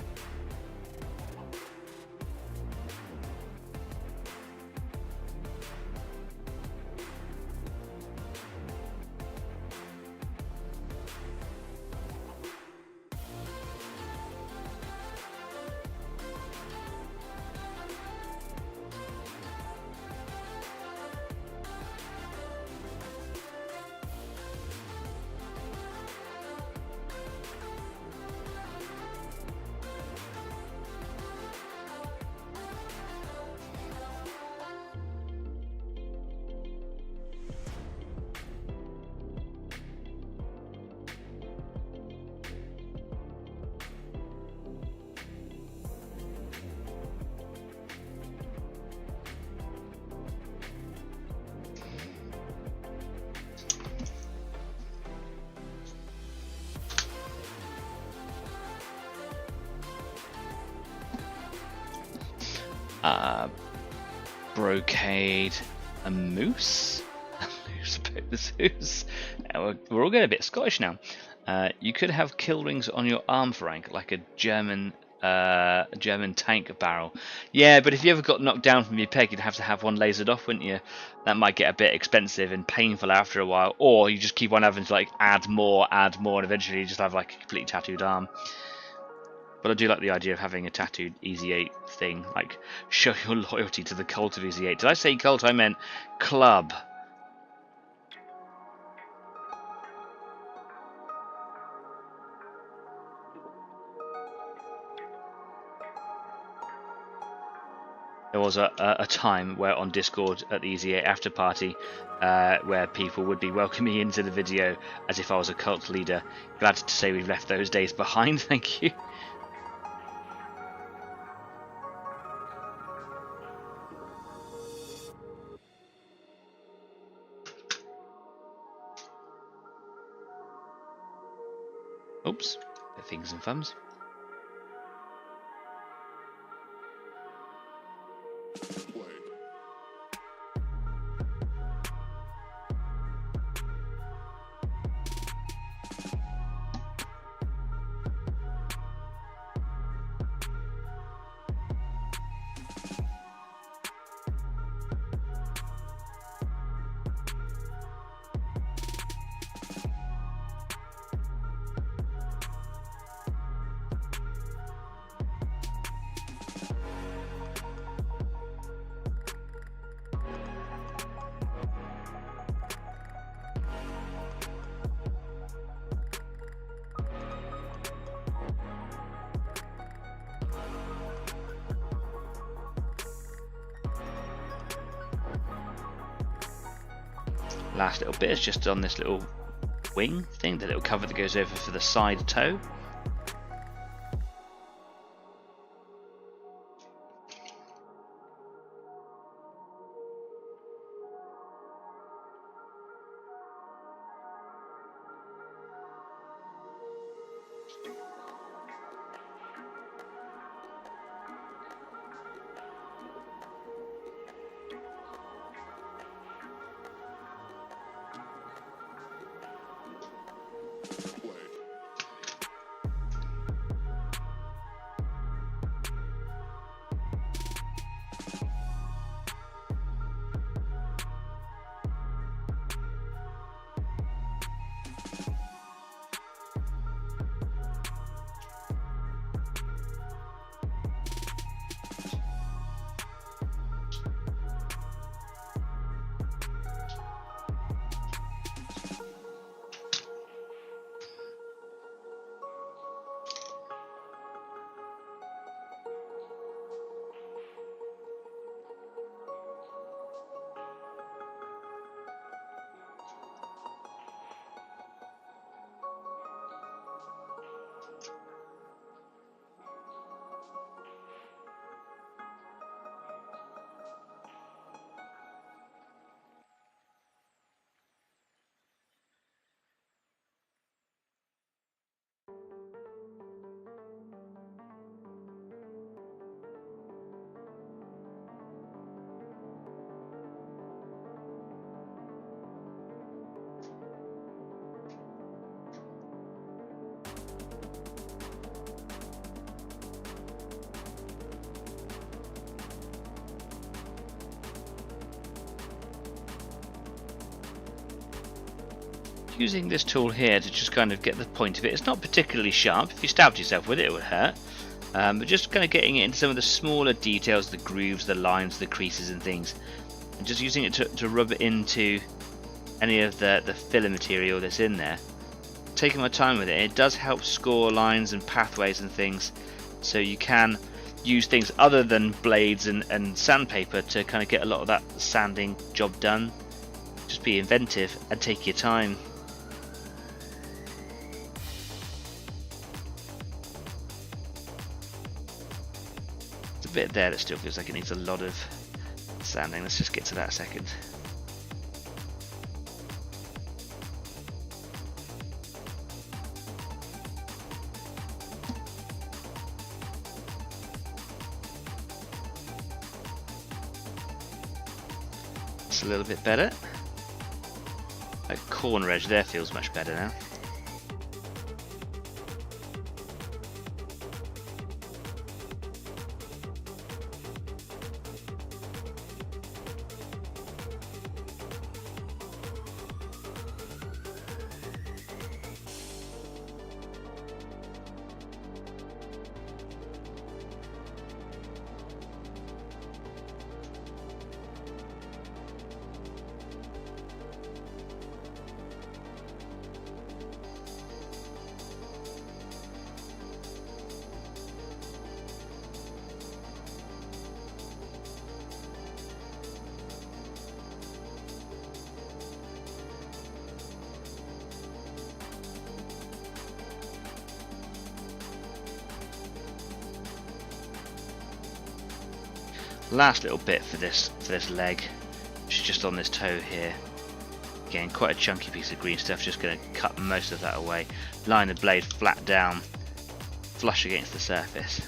Speaker 1: Brocade, a moose? We're all getting a bit Scottish now. You could have kill rings on your arm for rank, like a German tank barrel. Yeah, but if you ever got knocked down from your peg, you'd have to have one lasered off, wouldn't you? That might get a bit expensive and painful after a while. Or you just keep on having to like add more, and eventually you just have like a completely tattooed arm. But I do like the idea of having a tattooed Easy 8 thing, like show your loyalty to the cult of Easy 8. Did I say cult? I meant club. There was a time where on Discord at the Easy 8 after party where people would be welcoming me into the video as if I was a cult leader. Glad to say we've left those days behind, thank you. Oops, fingers and thumbs. Last little bit is just on this little wing thing, the little cover that goes over for the side toe. using this tool here to just kind of get the point of it. It's not particularly sharp. If you stabbed yourself with it, it would hurt. But just kind of getting it into some of the smaller details, the grooves, the lines, the creases and things. And just using it to rub it into any of the filler material that's in there. Taking my time with it, it does help score lines and pathways and things. So you can use things other than blades and sandpaper to kind of get a lot of that sanding job done. Just be inventive and take your time. There's a bit there that still feels like it needs a lot of sanding. Let's just get to that a second. It's a little bit better. That corner edge there feels much better now. Last little bit for this leg, which is just on this toe here. Again, quite a chunky piece of green stuff. Just going to cut most of that away. Line the blade flat down, flush against the surface.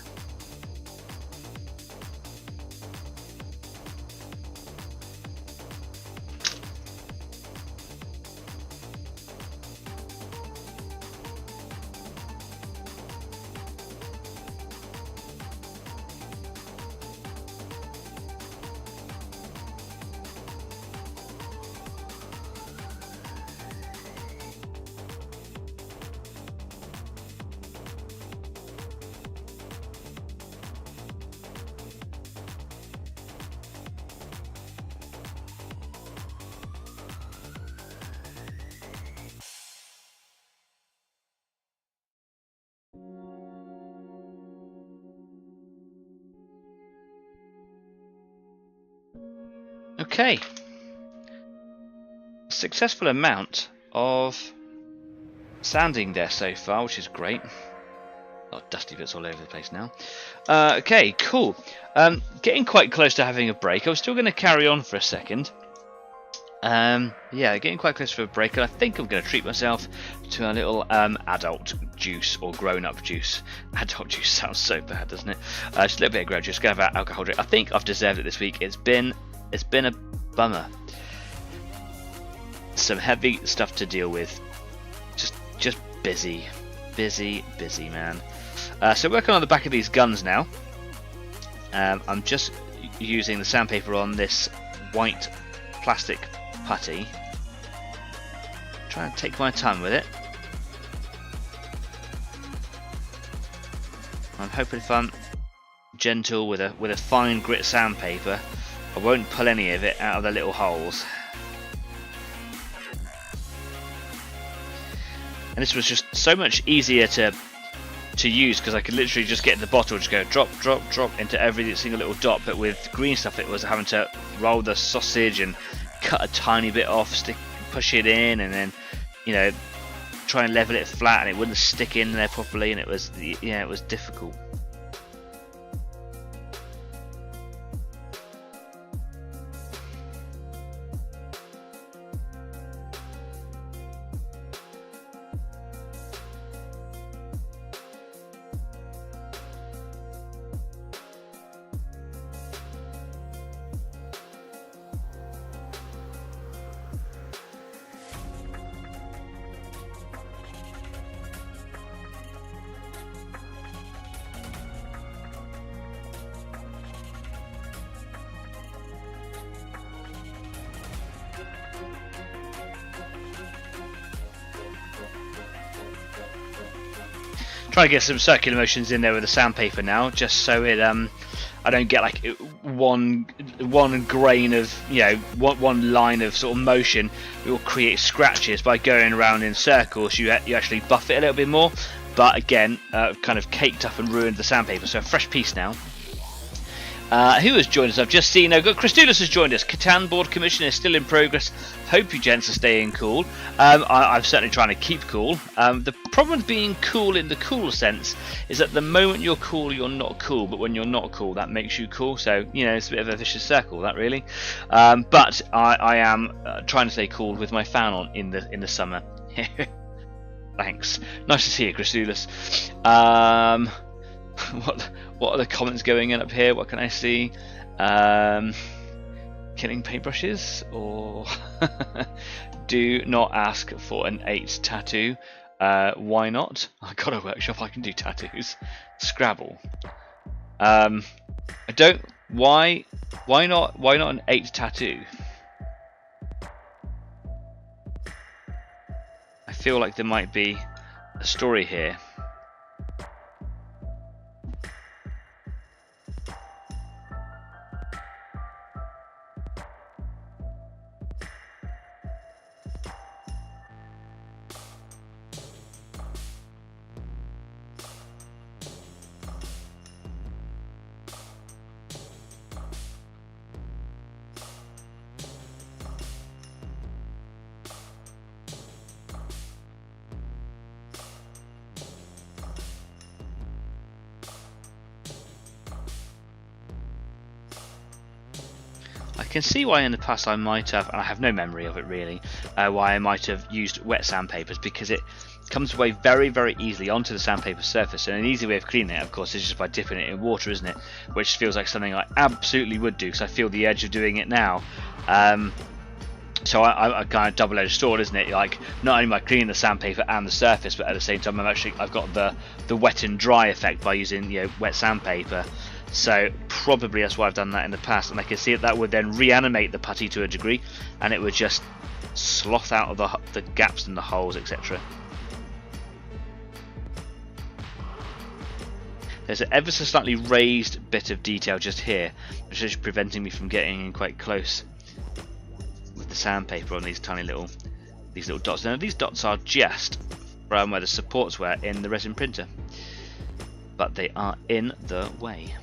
Speaker 1: Okay, successful amount of sanding there so far, which is great. Oh, dusty bits all over the place now. Okay, cool. Getting quite close to having a break. I was still going to carry on for a second. Yeah, getting quite close for a break, and I think I'm going to treat myself to a little adult juice or grown-up juice. Adult juice sounds so bad, doesn't it? Just a little bit of grown juice. Going to have alcohol drink. I think I've deserved it this week. It's been a bummer. Some heavy stuff to deal with. Just busy, man. So working on the back of these guns now. I'm just using the sandpaper on this white plastic putty. Try and take my time with it. I'm hoping if I'm gentle with a fine grit sandpaper, I won't pull any of it out of the little holes. And this was just so much easier to use because I could literally just get in the bottle, just go drop, drop, drop into every single little dot. But with Greenstuff, it was having to roll the sausage and cut a tiny bit off, push it in, and then try and level it flat, and it wouldn't stick in there properly, and it was difficult. trying to get some circular motions in there with the sandpaper now, just so it I don't get like one grain of, you know, one line of sort of motion. It will create scratches by going around in circles. You actually buff it a little bit more, but again, kind of caked up and ruined the sandpaper. So a fresh piece now. Who has joined us? I've just seen Christoulis has joined us. Catan board commission is still in progress. Hope you gents are staying cool. I'm certainly trying to keep cool. The problem with being cool in the cool sense is that the moment you're cool, you're not cool, but when you're not cool, that makes you cool. So, you know, it's a bit of a vicious circle, that really. But I am trying to stay cool with my fan on in the summer. Thanks. Nice to see you, Christoulis. What are the comments going in up here? What can I see? Killing paintbrushes, or do not ask for an 8 tattoo. Why not? I got a workshop. I can do tattoos. Scrabble. I don't. Why not? Why not an 8 tattoo? I feel like there might be a story here. I can see why in the past I might have, and I have no memory of it really, why I might have used wet sandpapers, because it comes away very, very easily onto the sandpaper surface, and an easy way of cleaning it, of course, is just by dipping it in water, isn't it? Which feels like something I absolutely would do, because I feel the edge of doing it now. So I kind of double-edged sword, isn't it? Like, not only am I cleaning the sandpaper and the surface, but at the same time I've got the wet and dry effect by using, you know, wet sandpaper. So probably that's why I've done that in the past, and I can see that would then reanimate the putty to a degree, and it would just slough out of the gaps and the holes, etc. There's an ever so slightly raised bit of detail just here, which is preventing me from getting in quite close with the sandpaper on these tiny little dots. Now these dots are just from where the supports were in the resin printer, but they are in the way.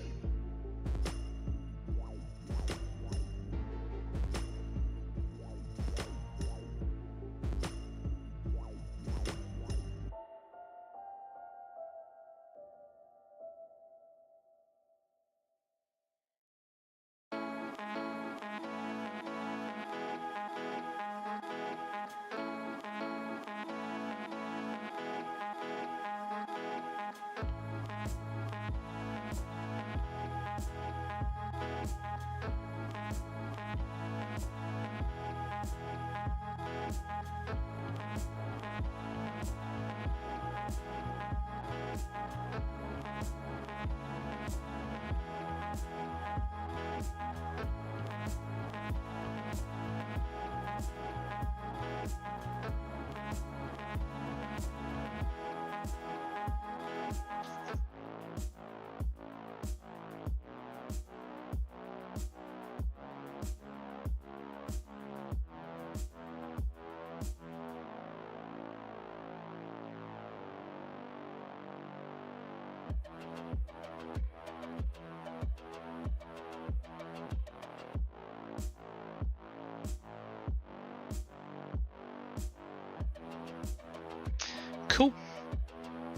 Speaker 1: Cool.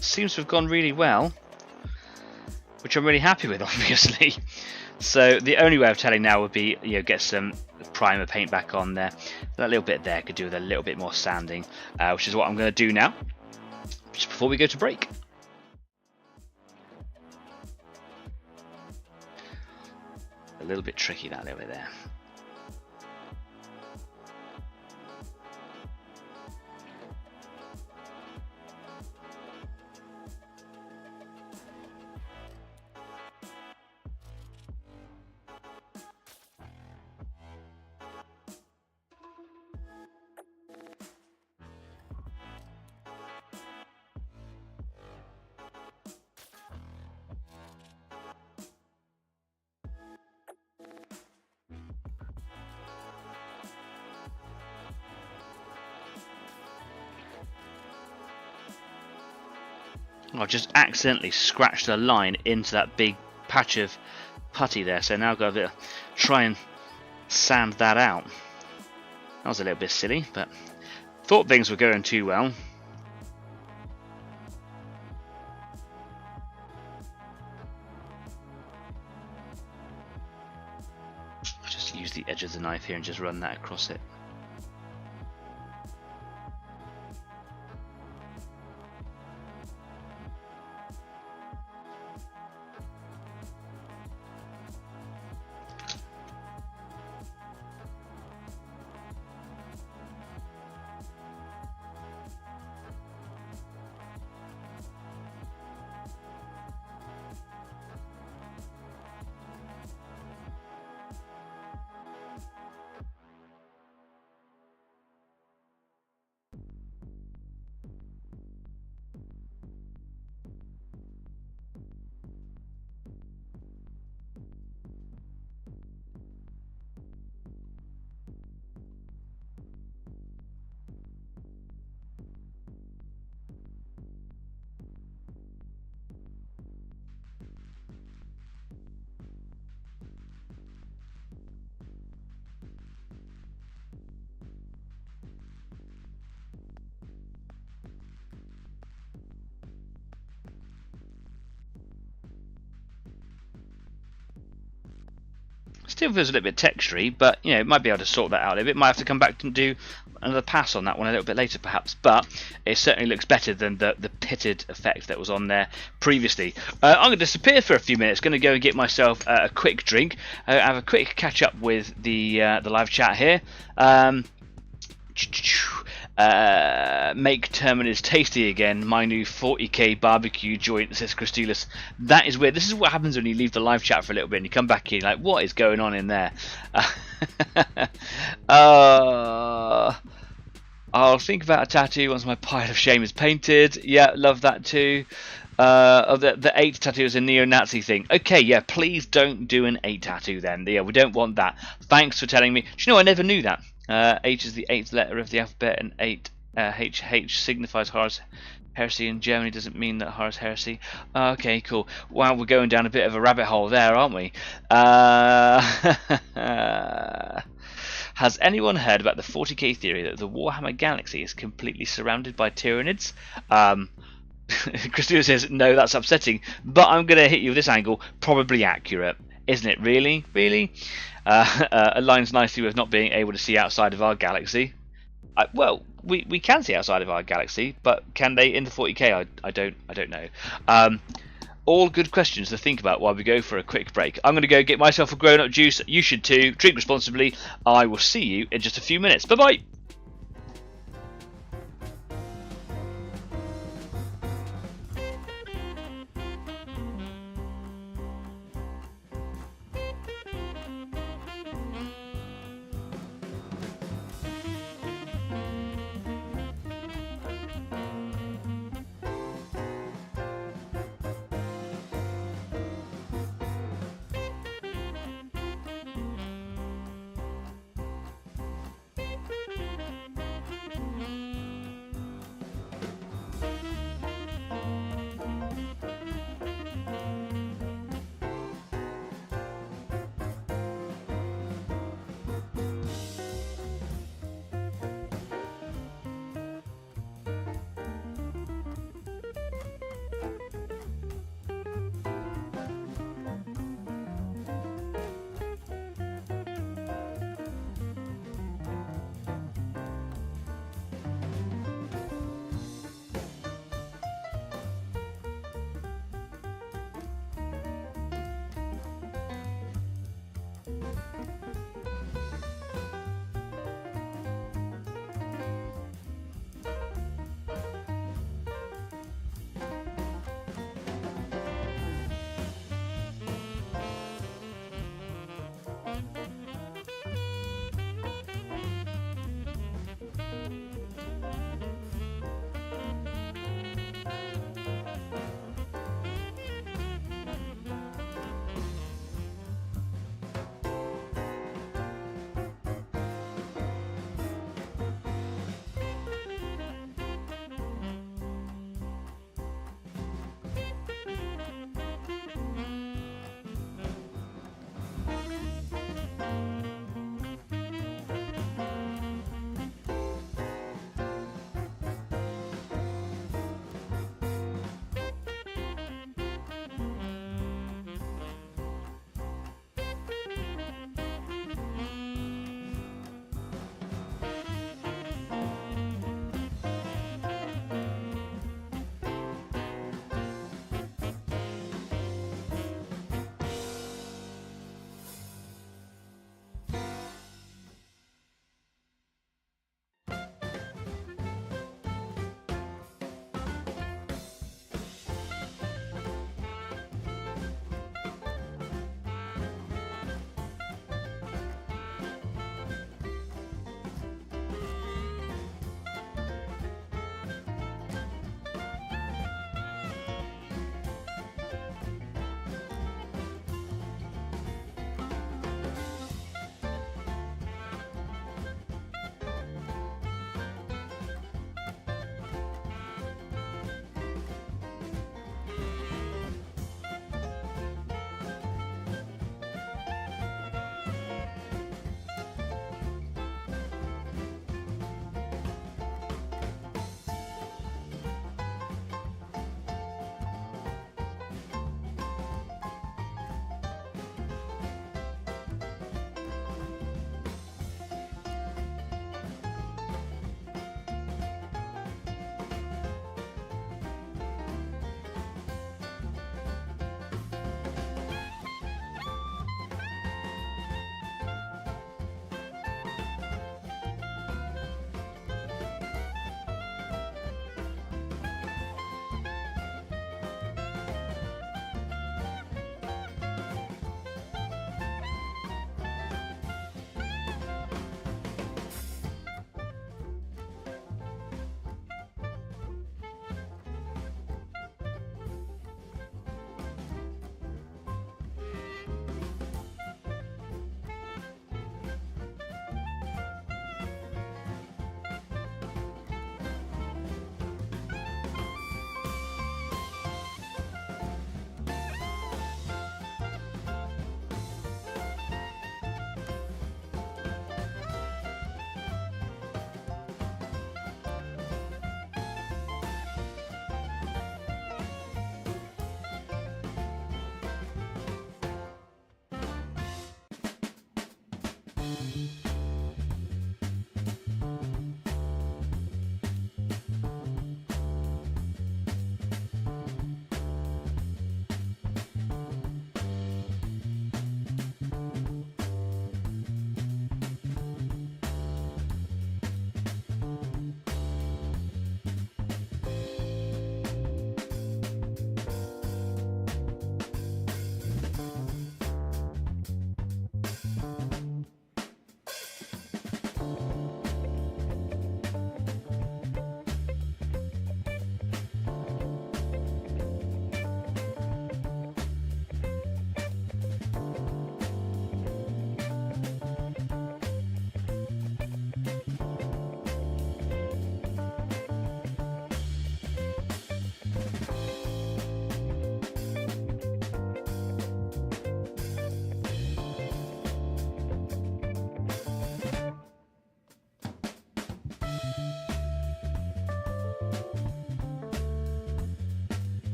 Speaker 1: Seems to have gone really well, which I'm really happy with, obviously. So the only way of telling now would be, you know, get some primer paint back on there. That little bit there could do with a little bit more sanding, which is what I'm going to do now, just before we go to break. A little bit tricky, that little bit there. I've just accidentally scratched a line into that big patch of putty there, so now I've got to try and sand that out. That was a little bit silly, but thought things were going too well. Just use the edge of the knife here and just run that across it. Still feels a little bit textury, but you know, might be able to sort that out a little bit. Might have to come back and do another pass on that one a little bit later, perhaps. But it certainly looks better than the pitted effect that was on there previously. I'm going to disappear for a few minutes. Going to go and get myself a quick drink. Have a quick catch up with the live chat here. Make Terminus tasty again. My new 40k barbecue joint, says Christelis. That is weird. This is what happens when you leave the live chat for a little bit and you come back in. Like, what is going on in there? I'll think about a tattoo once my pile of shame is painted. Yeah, love that too. The 8 tattoo is a neo-Nazi thing. Okay, yeah, please don't do an 8 tattoo then. Yeah, we don't want that. Thanks for telling me. Do you know, I never knew that. H is the 8th letter of the alphabet, and 8 HH signifies Horus heresy in Germany. Doesn't mean that Horus heresy. Okay, cool. Wow, we're going down a bit of a rabbit hole there, aren't we? Has anyone heard about the 40k theory that the Warhammer Galaxy is completely surrounded by Tyranids? Christina says, no, that's upsetting, but I'm going to hit you with this angle. Probably accurate. Isn't it? Really? Really? Aligns nicely with not being able to see outside of our galaxy. Well, we can see outside of our galaxy, but can they in the 40k? I don't know. All good questions to think about while we go for a quick break. I'm going to go get myself a grown-up juice. You should too. Drink responsibly. I will see you in just a few minutes. Bye-bye.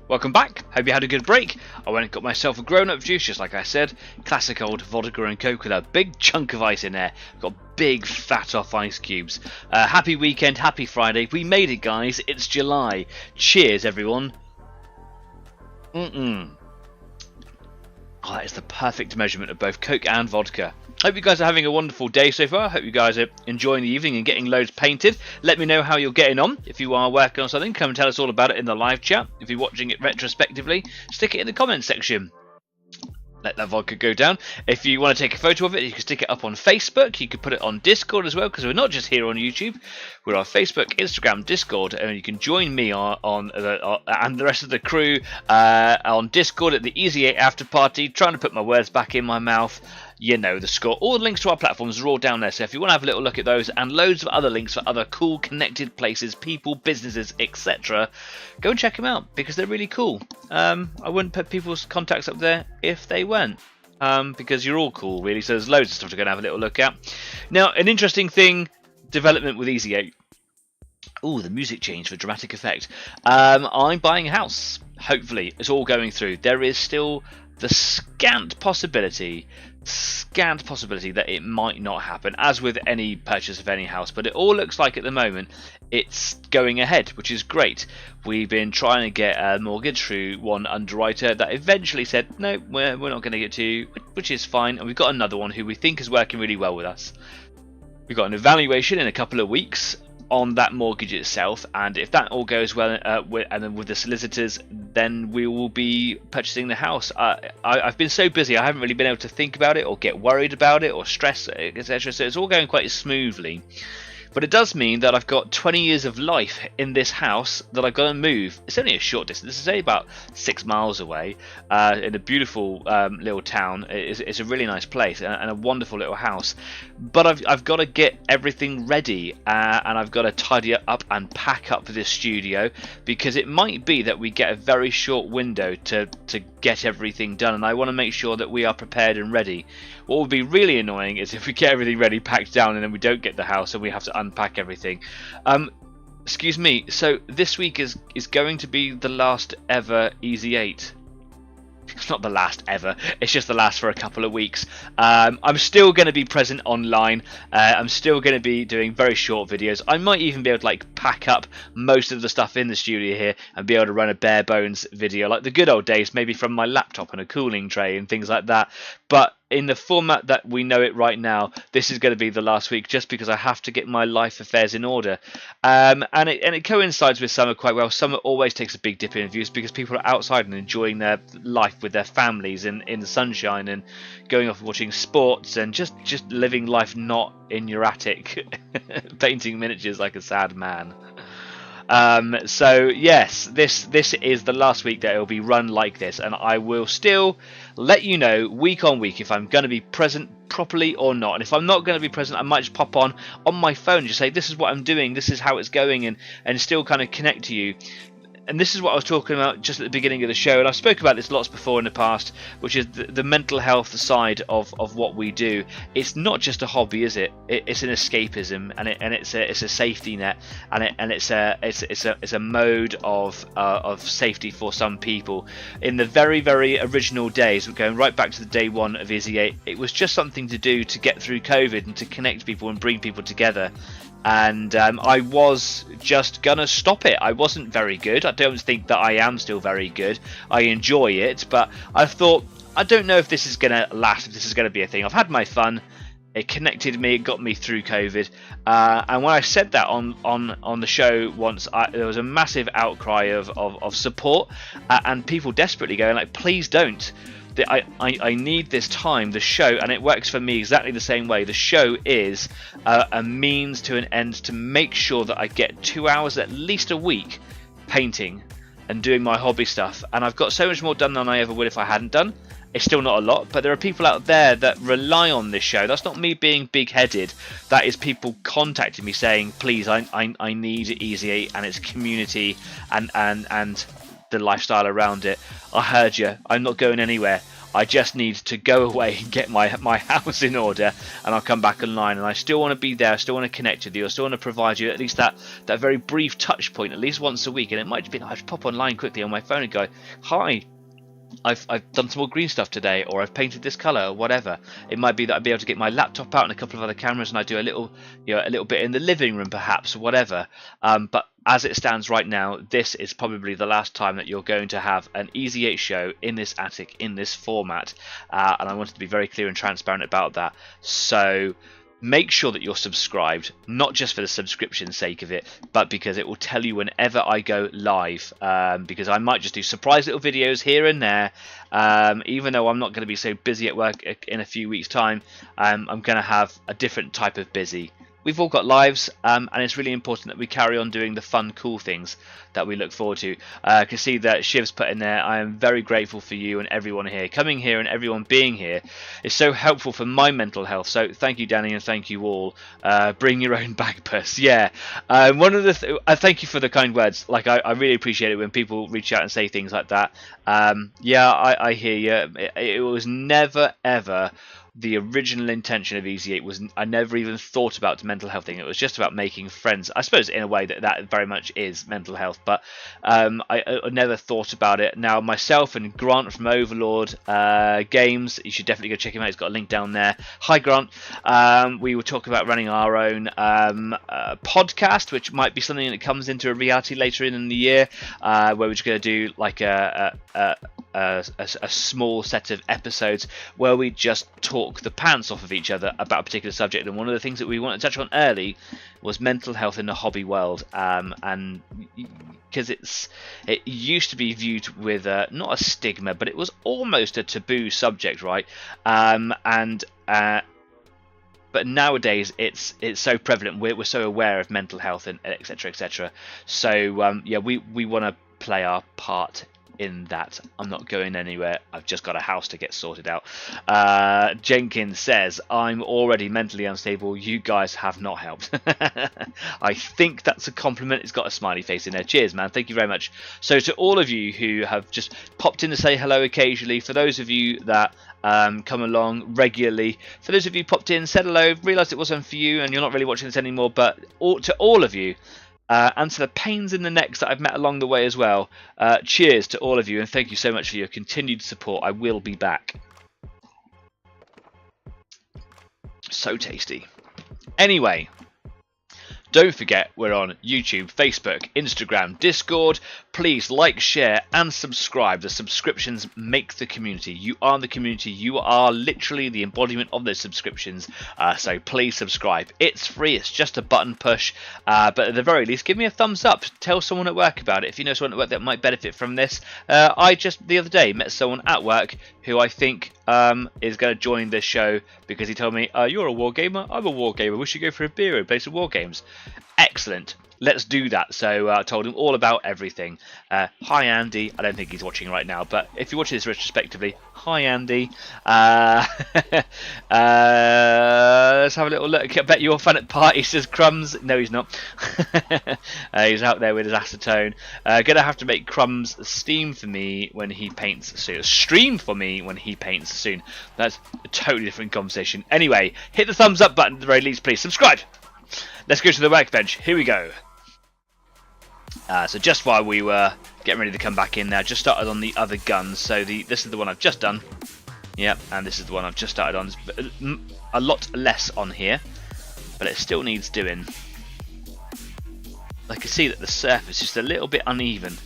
Speaker 1: Welcome back. Hope you had a good break. I went and got myself a grown-up juice, just like I said. Classic old vodka and coke with a big chunk of ice in there. Got big fat off ice cubes. Happy weekend, happy Friday. We made it, guys. It's July. Cheers, everyone. Oh, that is the perfect measurement of both coke and vodka. Hope you guys are having a wonderful day so far. Hope you guys are enjoying the evening and getting loads painted. Let me know how you're getting on. If you are working on something, come and tell us all about it in the live chat. If you're watching it retrospectively, stick it in the comments section. Let that vodka go down. If you want to take a photo of it, you can stick it up on Facebook. You can put it on Discord as well, because we're not just here on YouTube. We're on Facebook, Instagram, Discord, and you can join me and the rest of the crew on Discord at the Easy 8 after party, trying to put my words back in my mouth. You know the score. All the links to our platforms are all down there, so if you want to have a little look at those and loads of other links for other cool connected places, people, businesses, etc., go and check them out because they're really cool. I wouldn't put people's contacts up there if they weren't, because you're all cool really, so there's loads of stuff to go and have a little look at. Now, an interesting development with Easy 8. Ooh, the music changed for dramatic effect. I'm buying a house. Hopefully, it's all going through. There is still the scant possibility that it might not happen, as with any purchase of any house, but it all looks like at the moment it's going ahead, which is great. We've been trying to get a mortgage through one underwriter that eventually said no, we're not going to get to, which is fine, and we've got another one who we think is working really well with us. We've got an evaluation in a couple of weeks on that mortgage itself, and if that all goes well, and then with the solicitors, then we will be purchasing the house. I've been so busy, I haven't really been able to think about it or get worried about it or stress, etc. So it's all going quite smoothly. But it does mean that I've got 20 years of life in this house that I've got to move. It's only a short distance. It's only about 6 miles away in a beautiful little town. It's a really nice place and a wonderful little house. But I've got to get everything ready and I've got to tidy it up and pack up this studio, because it might be that we get a very short window to get everything done, and I want to make sure that we are prepared and ready. What would be really annoying is if we get everything ready, packed down, and then we don't get the house and we have to unpack everything. Excuse me, so this week is going to be the last ever Easy 8. It's not the last ever, it's just the last for a couple of weeks. I'm still going to be present online. I'm still going to be doing very short videos. I might even be able to pack up most of the stuff in the studio here and be able to run a bare bones video like the good old days, maybe from my laptop and a cooling tray and things like that. But in the format that we know it right now, this is going to be the last week, just because I have to get my life affairs in order. And it coincides with summer quite well. Summer always takes a big dip in views because people are outside and enjoying their life with their families in the sunshine and going off and watching sports and just living life not in your attic painting miniatures like a sad man. So yes, this is the last week that it will be run like this, and I will still let you know week on week if I'm going to be present properly or not. And if I'm not going to be present, I might just pop on my phone and just say this is what I'm doing, this is how it's going, and still kind of connect to you. And this is what I was talking about just at the beginning of the show, and I've spoken about this lots before in the past, which is the mental health side of what we do. It's not just a hobby, is it? It's an escapism, and it's a safety net, and it's a mode of safety for some people. In the very, very original days, going right back to the day one of Easy 8, it was just something to do to get through COVID and to connect people and bring people together. And I was just gonna stop it. I wasn't very good. I don't think that I am still very good. I enjoy it, but I thought, I don't know if this is gonna last, if this is gonna be a thing. I've had my fun. It connected me. It got me through COVID. And when I said that on the show once, there was a massive outcry of support and people desperately going please don't. I need this time. The show, and it works for me exactly the same way. The show is a means to an end to make sure that I get 2 hours at least a week painting and doing my hobby stuff. And I've got so much more done than I ever would if I hadn't done. It's still not a lot, but there are people out there that rely on this show. That's not me being big-headed. That is people contacting me saying, please, I need Easy 8 and its community and the lifestyle around it. I heard you. I'm not going anywhere. I just need to go away and get my house in order, and I'll come back online. And I still want to be there, I still want to connect with you, I still want to provide you at least that very brief touch point at least once a week. And it might be I just pop online quickly on my phone and go, hi, I've done some more green stuff today, or I've painted this colour, or whatever. It might be that I'd be able to get my laptop out and a couple of other cameras, and I do a little bit in the living room, perhaps, or whatever. But as it stands right now, this is probably the last time that you're going to have an Easy 8 show in this attic, in this format. And I wanted to be very clear and transparent about that. So make sure that you're subscribed, not just for the subscription sake of it, but because it will tell you whenever I go live, because I might just do surprise little videos here and there, even though I'm not going to be so busy at work in a few weeks time. I'm going to have a different type of busy. We've all got lives, and it's really important that we carry on doing the fun, cool things that we look forward to. I can see that Shiv's put in there, I am very grateful for you and everyone here. Coming here and everyone being here is so helpful for my mental health. So thank you, Danny, and thank you all. Bring your own bag purse. Yeah. One of the thank you for the kind words. Like, I really appreciate it when people reach out and say things like that. Yeah, I hear you. It was never, ever the original intention of Easy 8 was, I never even thought about the mental health thing. It was just about making friends. I suppose in a way that very much is mental health, but I never thought about it. Now, myself and Grant from Overlord Games, you should definitely go check him out. He's got a link down there. Hi, Grant. We were talking about running our own podcast, which might be something that comes into a reality later in the year, where we're just going to do like a small set of episodes where we just talk the pants off of each other about a particular subject. And one of the things that we wanted to touch on early was mental health in the hobby world, and because it used to be viewed with not a stigma, but it was almost a taboo subject, right? But nowadays it's so prevalent. We're so aware of mental health and etc, etc. So yeah, we want to play our part in that. I'm not going anywhere. I've just got a house to get sorted out. Jenkins says, I'm already mentally unstable. You guys have not helped. I think that's a compliment. It's got a smiley face in there. Cheers, man. Thank you very much. So to all of you who have just popped in to say hello occasionally, for those of you that come along regularly, for those of you who popped in, said hello, realised it wasn't for you and you're not really watching this anymore, but to all of you, and to the pains in the necks that I've met along the way as well, cheers to all of you, and thank you so much for your continued support. I will be back. So tasty. Anyway, don't forget we're on YouTube, Facebook, Instagram, Discord. Please like, share and subscribe. The subscriptions make the community. You are the community. You are literally the embodiment of those subscriptions. So please subscribe. It's free. It's just a button push. But at the very least, give me a thumbs up. Tell someone at work about it. If you know someone at work that might benefit from this. I just the other day met someone at work who I think is going to join this show because he told me, you're a war gamer, I'm a war gamer, we should go for a beer and play some war games. Excellent, let's do that. So I told him all about everything. Hi Andy, I don't think he's watching right now, but if you're watching this retrospectively, hi Andy. Let's have a little look. I bet you're fun at parties, says Crumbs. No, he's not. He's out there with his acetone. Gonna have to make Crumbs steam for me when he paints soon. Stream for me when he paints soon. That's a totally different conversation. Anyway, hit the thumbs up button at the very least, please. Subscribe. Let's go to the workbench. Here we go. So just while we were getting ready to come back in there, I just started on the other guns. So this is the one I've just done. Yep, and this is the one I've just started on. There's a lot less on here, but it still needs doing. I can see that the surface is just a little bit uneven.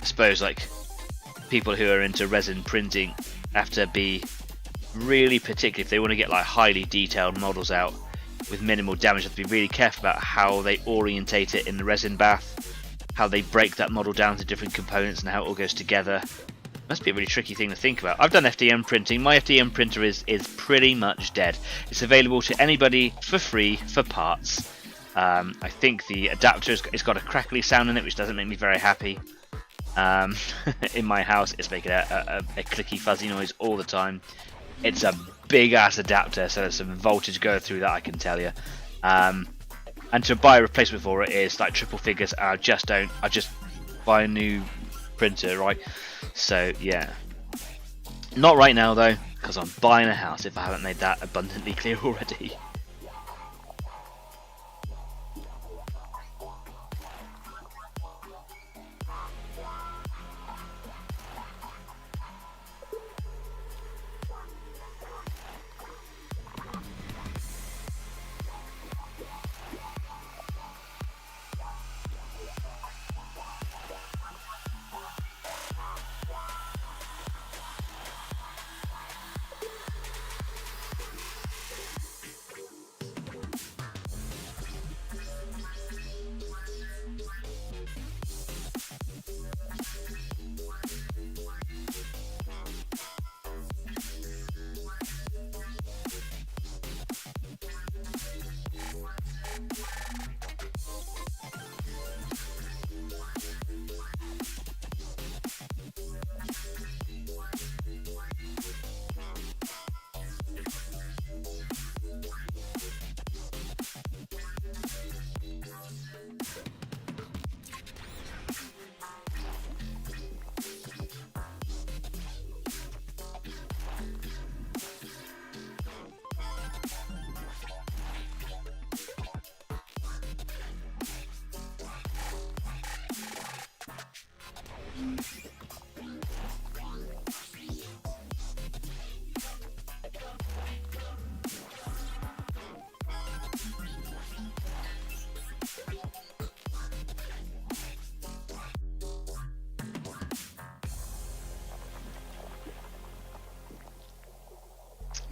Speaker 1: I suppose like people who are into resin printing have to be really particular if they want to get like highly detailed models out with minimal damage. They have to be really careful about how they orientate it in the resin bath, how they break that model down to different components and how it all goes together. Must be a really tricky thing to think about. I've done FDM printing. My FDM printer is pretty much dead. It's available to anybody for free for parts. I think the adapter it's got a crackly sound in it, which doesn't make me very happy. In my house it's making a clicky fuzzy noise all the time. It's a big ass adapter, so there's some voltage going through that, I can tell you. and to buy a replacement for it is like triple figures. I just buy a new printer, right? So yeah, not right now though, because I'm buying a house. If I haven't made that abundantly clear already.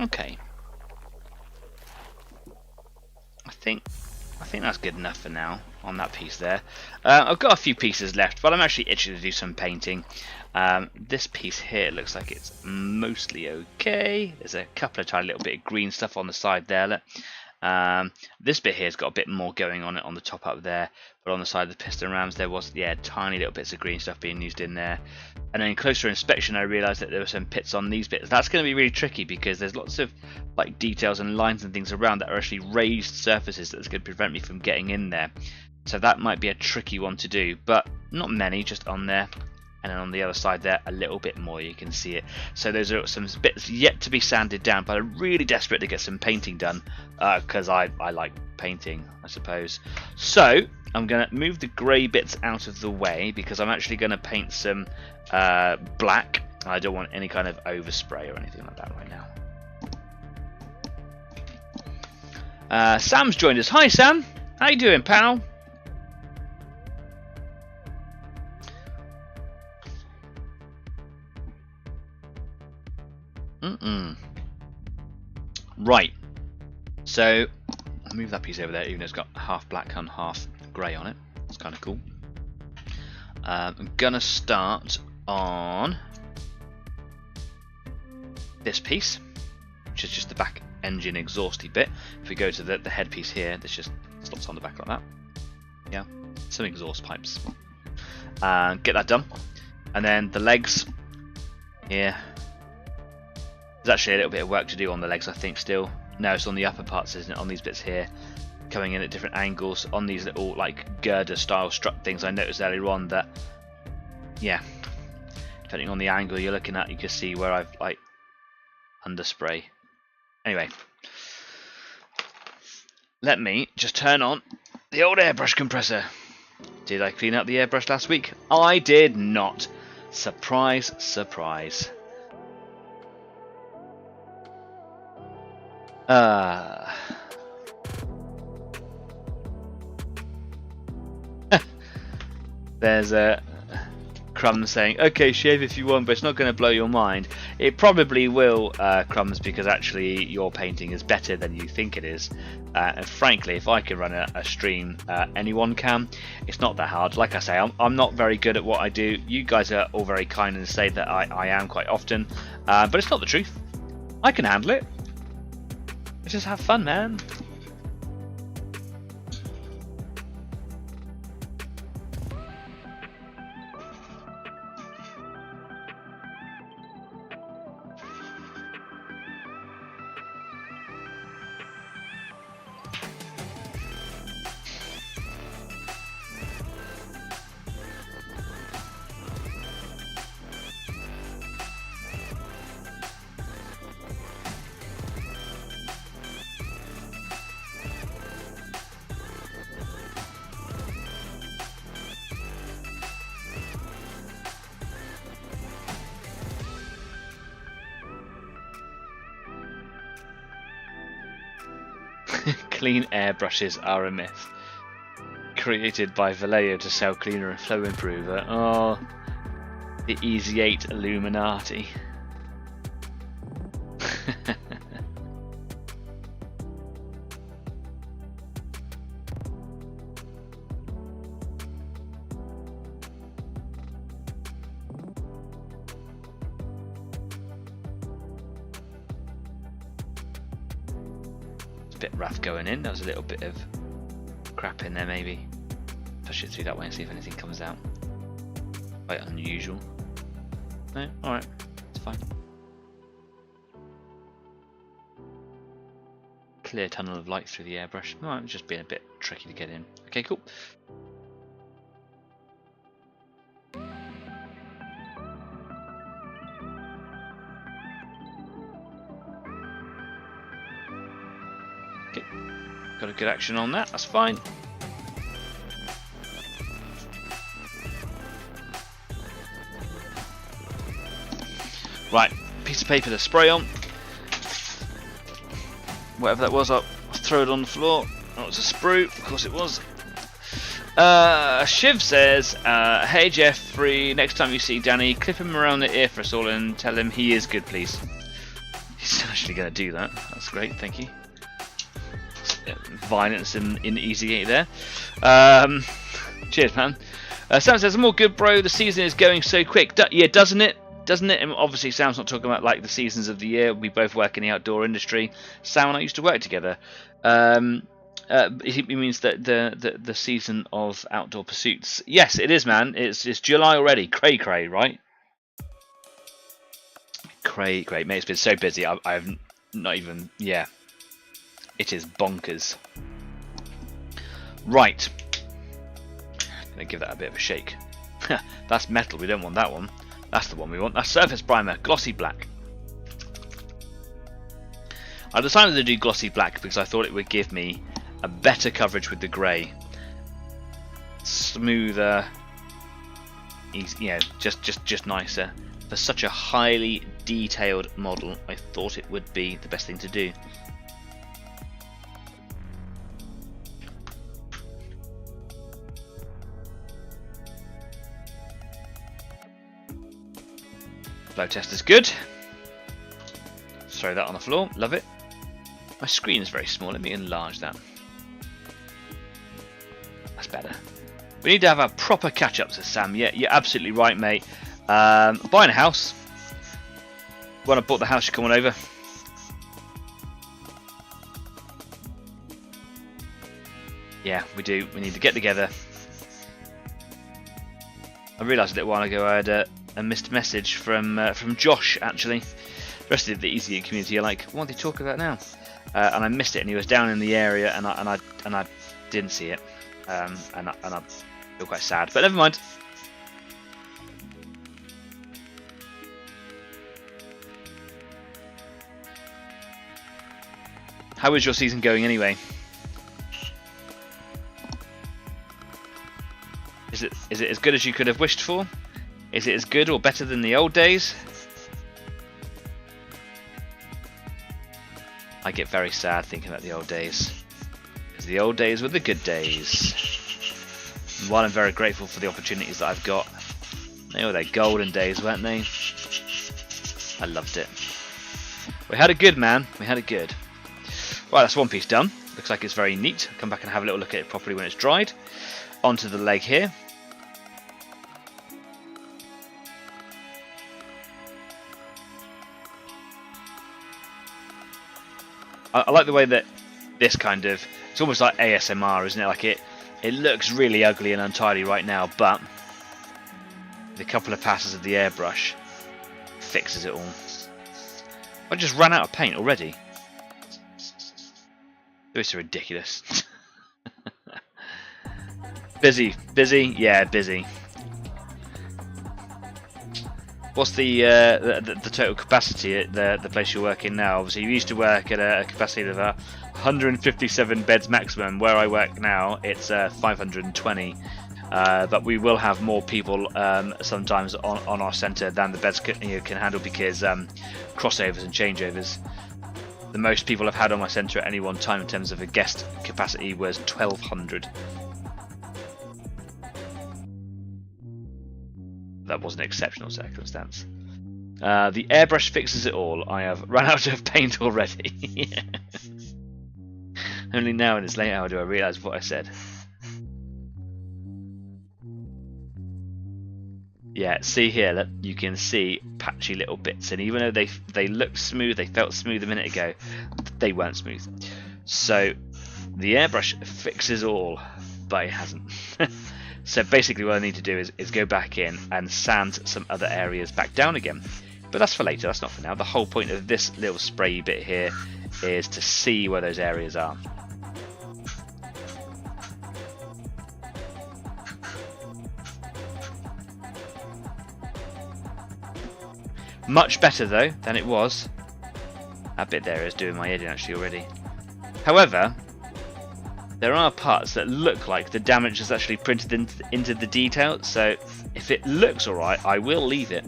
Speaker 1: Okay. I think that's good enough for now on that piece there. I've got a few pieces left, but I'm actually itching to do some painting. This piece here looks like it's mostly okay. There's a couple of tiny little bit of green stuff on the side there. Look. This bit here's got a bit more going on it on the top up there, but on the side of the piston rams there was tiny little bits of green stuff being used in there. And then closer inspection I realised that there were some pits on these bits. That's going to be really tricky because there's lots of like details and lines and things around that are actually raised surfaces that's going to prevent me from getting in there. So that might be a tricky one to do, but not many, just on there. And then on the other side there, a little bit more, you can see it. So those are some bits yet to be sanded down, but I'm really desperate to get some painting done because I like painting, I suppose. So I'm going to move the grey bits out of the way because I'm actually going to paint some black. I don't want any kind of overspray or anything like that right now. Sam's joined us. Hi Sam, how you doing, pal? Right, so I'll move that piece over there, even though it's got half black and half grey on it. It's kind of cool. I'm gonna start on this piece, which is just the back engine exhausty bit. If we go to the headpiece here, there's just slots on the back like that. Yeah, some exhaust pipes. Get that done, and then the legs here. There's actually a little bit of work to do on the legs, I think, still. No, it's on the upper parts, isn't it? On these bits here, coming in at different angles on these little like girder style strut things. I noticed earlier on that, yeah, depending on the angle you're looking at, you can see where I've like underspray. Anyway, let me just turn on the old airbrush compressor. Did I clean out the airbrush last week? I did not. Surprise, surprise. There's a Crumbs saying, okay, shave if you want, but it's not going to blow your mind. It probably will, Crumbs, because actually your painting is better than you think it is. And frankly, if I can run a stream, anyone can. It's not that hard. Like I say, I'm not very good at what I do. You guys are all very kind and say that I am quite often, but it's not the truth. I can handle it. Let's just have fun, man. Clean airbrushes are a myth. Created by Vallejo to sell cleaner and flow improver. Oh, the Easy 8 Illuminati. It's a bit rough going in. There was a little bit of crap in there, maybe. Push it through that way and see if anything comes out. Quite unusual. No, alright, it's fine. Clear tunnel of light through the airbrush. Alright, it's just being a bit tricky to get in. Okay, cool. Okay, got a good action on that, that's fine. Right, piece of paper to spray on. Whatever that was, I'll throw it on the floor. Oh, it's a sprue, of course it was. Shiv says, hey Jeffrey, next time you see Danny, clip him around the ear for us all and tell him he is good, please. He's actually going to do that. That's great, thank you. Violence in Easy 8 there. Cheers, man. Sam says, I'm all good, bro. The season is going so quick. Yeah, doesn't it? Doesn't it? And obviously, Sam's not talking about like the seasons of the year. We both work in the outdoor industry. Sam and I used to work together. He means that the season of outdoor pursuits. Yes, it is, man. It's July already. Cray, right? Cray, mate. It's been so busy. I've not even. Yeah, it is bonkers. Right. Gonna give that a bit of a shake. That's metal. We don't want that one. That's the one we want. That's surface primer, glossy black. I decided to do glossy black because I thought it would give me a better coverage with the grey, smoother, easy, you know, just nicer. For such a highly detailed model, I thought it would be the best thing to do. Flow test is good. Throw that on the floor. Love it. My screen is very small. Let me enlarge that. That's better. We need to have a proper catch-up, says Sam. Yeah, you're absolutely right, mate. Buying a house. When I bought the house, you're coming over. Yeah, we do. We need to get together. I realised a little while ago I had a missed message from Josh, actually. The rest of the Easy 8 community are like, what are they talking about now? And I missed it, and he was down in the area, and I didn't see it, and I feel quite sad. But never mind. How is your season going anyway? Is it as good as you could have wished for? Is it as good or better than the old days? I get very sad thinking about the old days, because the old days were the good days. And while I'm very grateful for the opportunities that I've got, they were their golden days, weren't they? I loved it. We had it good, man. We had it good. Right, that's one piece done. Looks like it's very neat. I'll come back and have a little look at it properly when it's dried. Onto the leg here. I like the way that this kind of, it's almost like ASMR, isn't it? Like it looks really ugly and untidy right now, but the couple of passes of the airbrush fixes it all. I just ran out of paint already. This is ridiculous. Busy, yeah, busy. What's the total capacity at the place you're working now? Obviously, you used to work at a capacity of 157 beds maximum. Where I work now, it's 520. But we will have more people sometimes on our centre than the beds can handle, because crossovers and changeovers. The most people I've had on my centre at any one time in terms of a guest capacity was 1,200. That was an exceptional circumstance. The airbrush fixes it all. I have run out of paint already. Only now in this late hour do I realise what I said. Yeah, see here that you can see patchy little bits, and even though they looked smooth, they felt smooth a minute ago, they weren't smooth. So the airbrush fixes all, but it hasn't. So basically what I need to do is go back in and sand some other areas back down again. But that's for later, that's not for now. The whole point of this little spray bit here is to see where those areas are. Much better though than it was. That bit there is doing my head in actually already. However, there are parts that look like the damage is actually printed into the detail, so if it looks alright, I will leave it.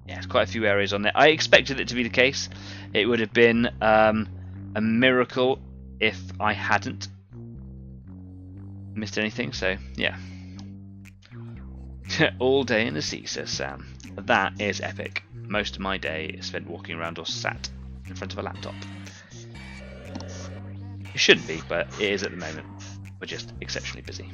Speaker 1: Yeah, there's quite a few areas on there. I expected it to be the case. It would have been a miracle if I hadn't missed anything, so yeah. All day in the sea, says Sam. That is epic. Most of my day is spent walking around or sat in front of a laptop. It shouldn't be, but it is at the moment. We're just exceptionally busy.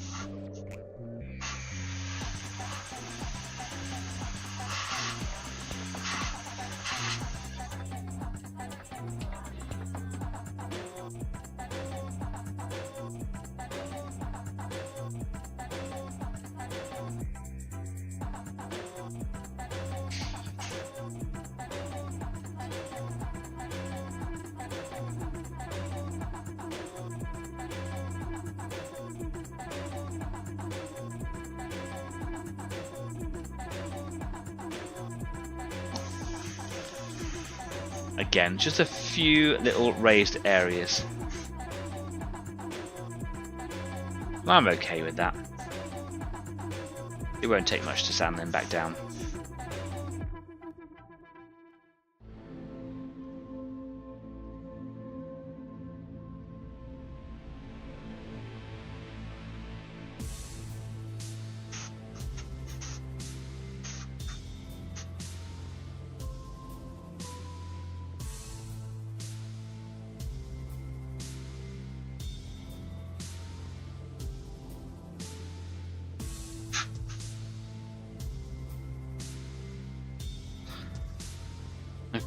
Speaker 1: Again, just a few little raised areas. I'm okay with that. It won't take much to sand them back down.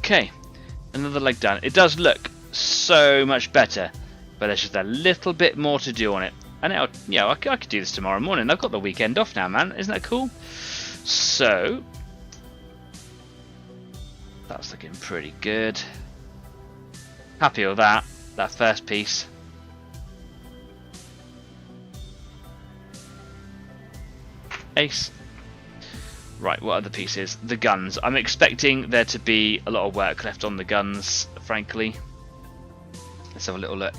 Speaker 1: Okay, another leg down. It does look so much better, but there's just a little bit more to do on it. And I could do this tomorrow morning. I've got the weekend off now, man. Isn't that cool? So that's looking pretty good. Happy with that first piece. Ace. Right, what other pieces? The guns. I'm expecting there to be a lot of work left on the guns, frankly. Let's have a little look.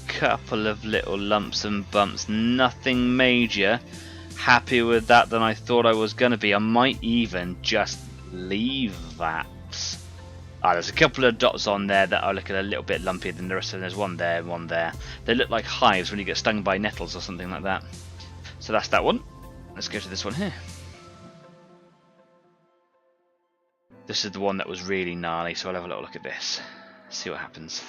Speaker 1: Couple of little lumps and bumps, nothing major. Happy with that than I thought I was going to be. I might even just leave that. There's a couple of dots on there that are looking a little bit lumpier than the rest, and there's one there and one there. They look like hives when you get stung by nettles or something like that. So that's that one. Let's go to this one here. This is the one that was really gnarly, so I'll have a little look at this. See what happens.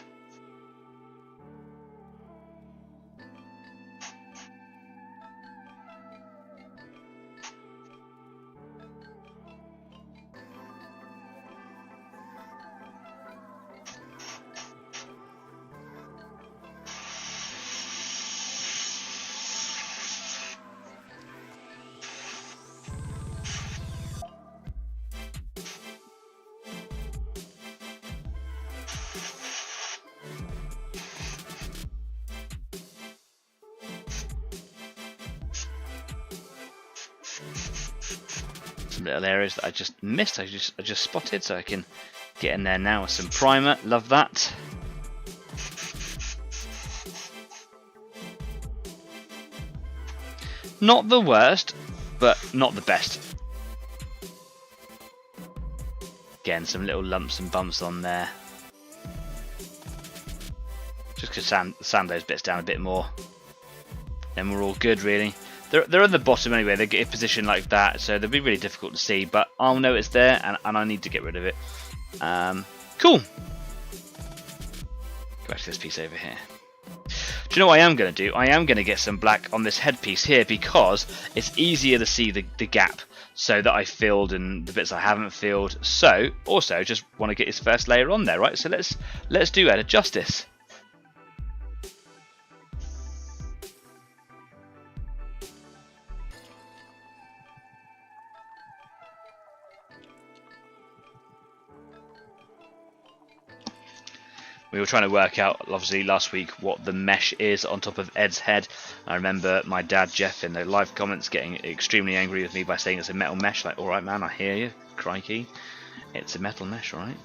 Speaker 1: Some little areas that I just missed, I just spotted, so I can get in there now with some primer. Love that. Not the worst, but not the best. Again, some little lumps and bumps on there. Just because sand those bits down a bit more. Then we're all good, really. They're at the bottom anyway, they get a position like that, so they'll be really difficult to see, but I'll know it's there, and I need to get rid of it. Cool. Go back to this piece over here. Do you know what I am going to do? I am going to get some black on this headpiece here, because it's easier to see the gap, so that I filled and the bits I haven't filled. So, also, just want to get his first layer on there, right? So let's do it justice. We were trying to work out, obviously, last week what the mesh is on top of Ed's head. I remember my dad, Jeff, in the live comments getting extremely angry with me by saying it's a metal mesh. Like, alright man, I hear you, crikey. It's a metal mesh, alright?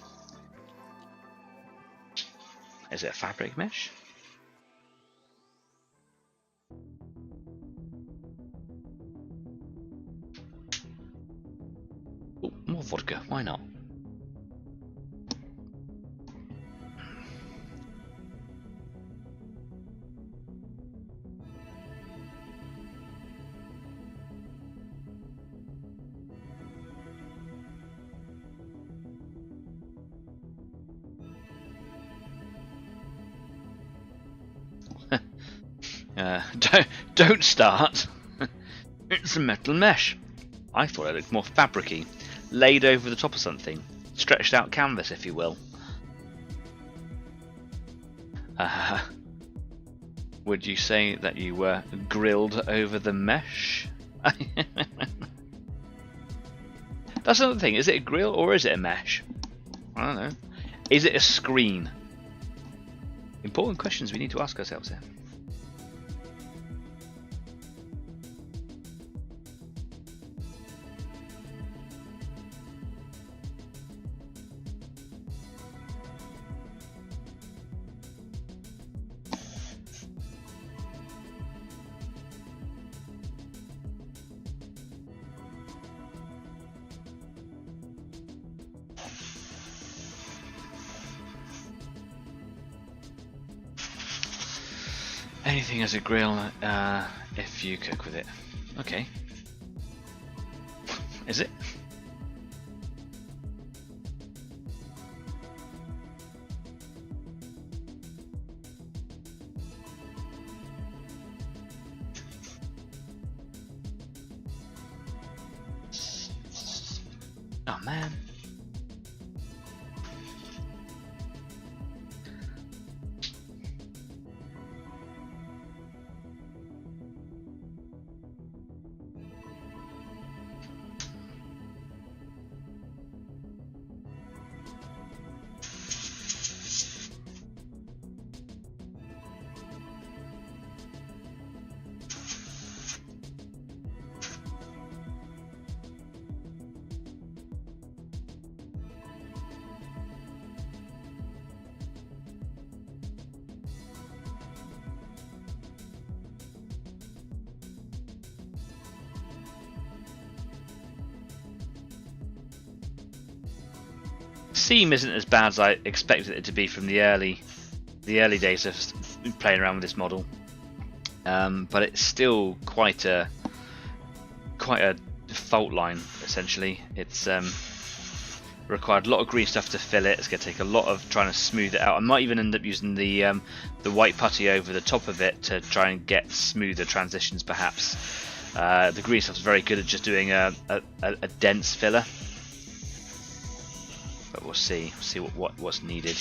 Speaker 1: Is it a fabric mesh? Oh, more vodka, why not? Don't start. It's a metal mesh. I thought it looked more fabricy, laid over the top of something, stretched out canvas, if you will. Would you say that you were grilled over the mesh? That's another thing. Is it a grill or is it a mesh? I don't know. Is it a screen? Important questions we need to ask ourselves here. Anything as a grill if you cook with it. Okay. Is it? Oh man. Seam isn't as bad as I expected it to be from the early days of playing around with this model, but it's still quite a fault line essentially. It's Required a lot of green stuff to fill it. It's going to take a lot of trying to smooth it out. I might even end up using the white putty over the top of it to try and get smoother transitions, perhaps. The green stuff is very good at just doing a dense filler, but we'll see what's needed.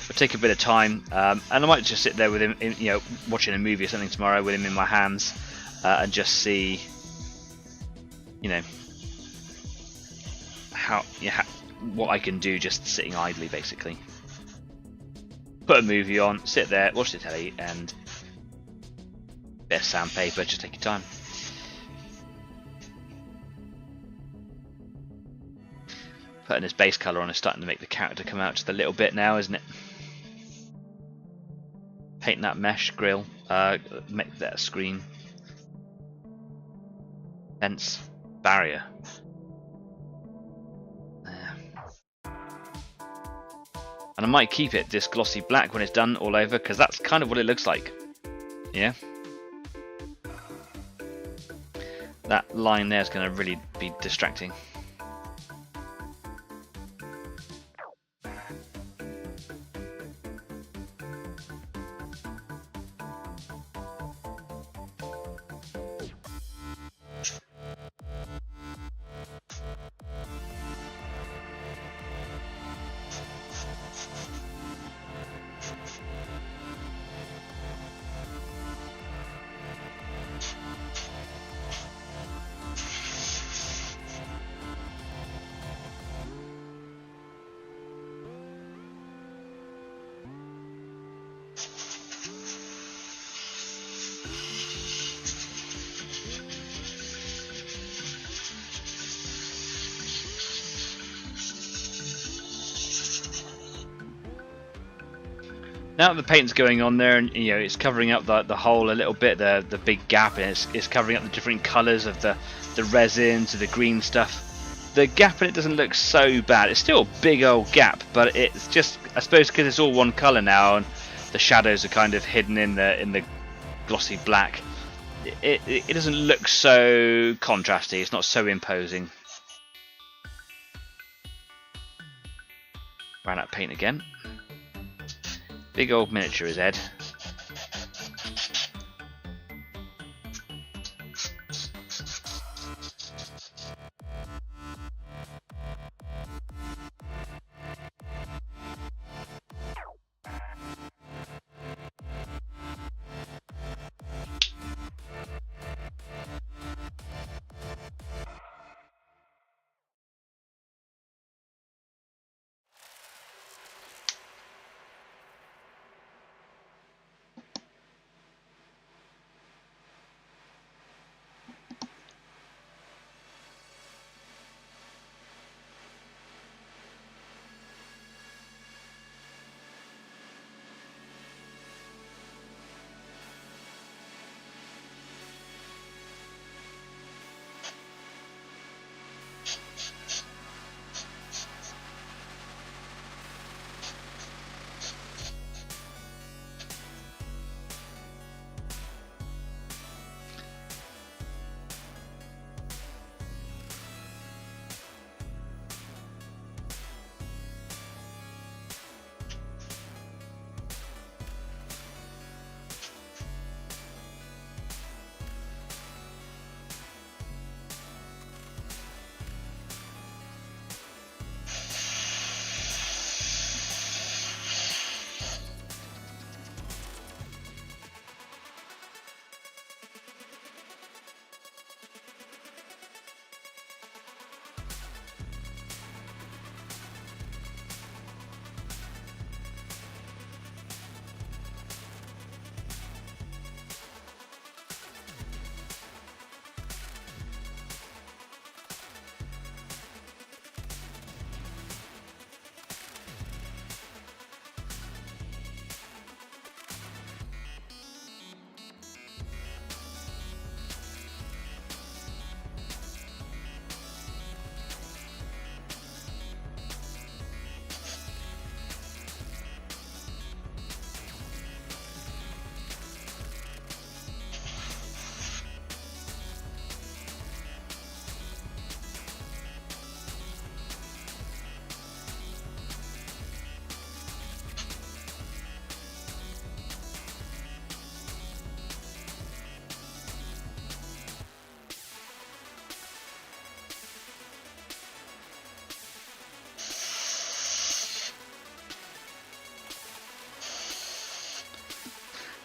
Speaker 1: It'll take a bit of time, and I might just sit there with him, watching a movie or something tomorrow with him in my hands, and just see, what I can do just sitting idly, basically. Put a movie on, sit there, watch the telly, and bit of sandpaper. Just take your time. Putting this base colour on is starting to make the character come out just a little bit now, isn't it? Painting that mesh grill, make that a screen. Fence, barrier. And I might keep it this glossy black when it's done all over, because that's kind of what it looks like. Yeah. That line there is going to really be distracting. Now that the paint's going on there, and it's covering up the hole a little bit, the big gap, and it's covering up the different colours of the resin to the green stuff. The gap in it doesn't look so bad. It's still a big old gap, but it's just, I suppose, because it's all one colour now, and the shadows are kind of hidden in the glossy black. It doesn't look so contrasty. It's not so imposing. Ran out of paint again. Big old miniature is Ed.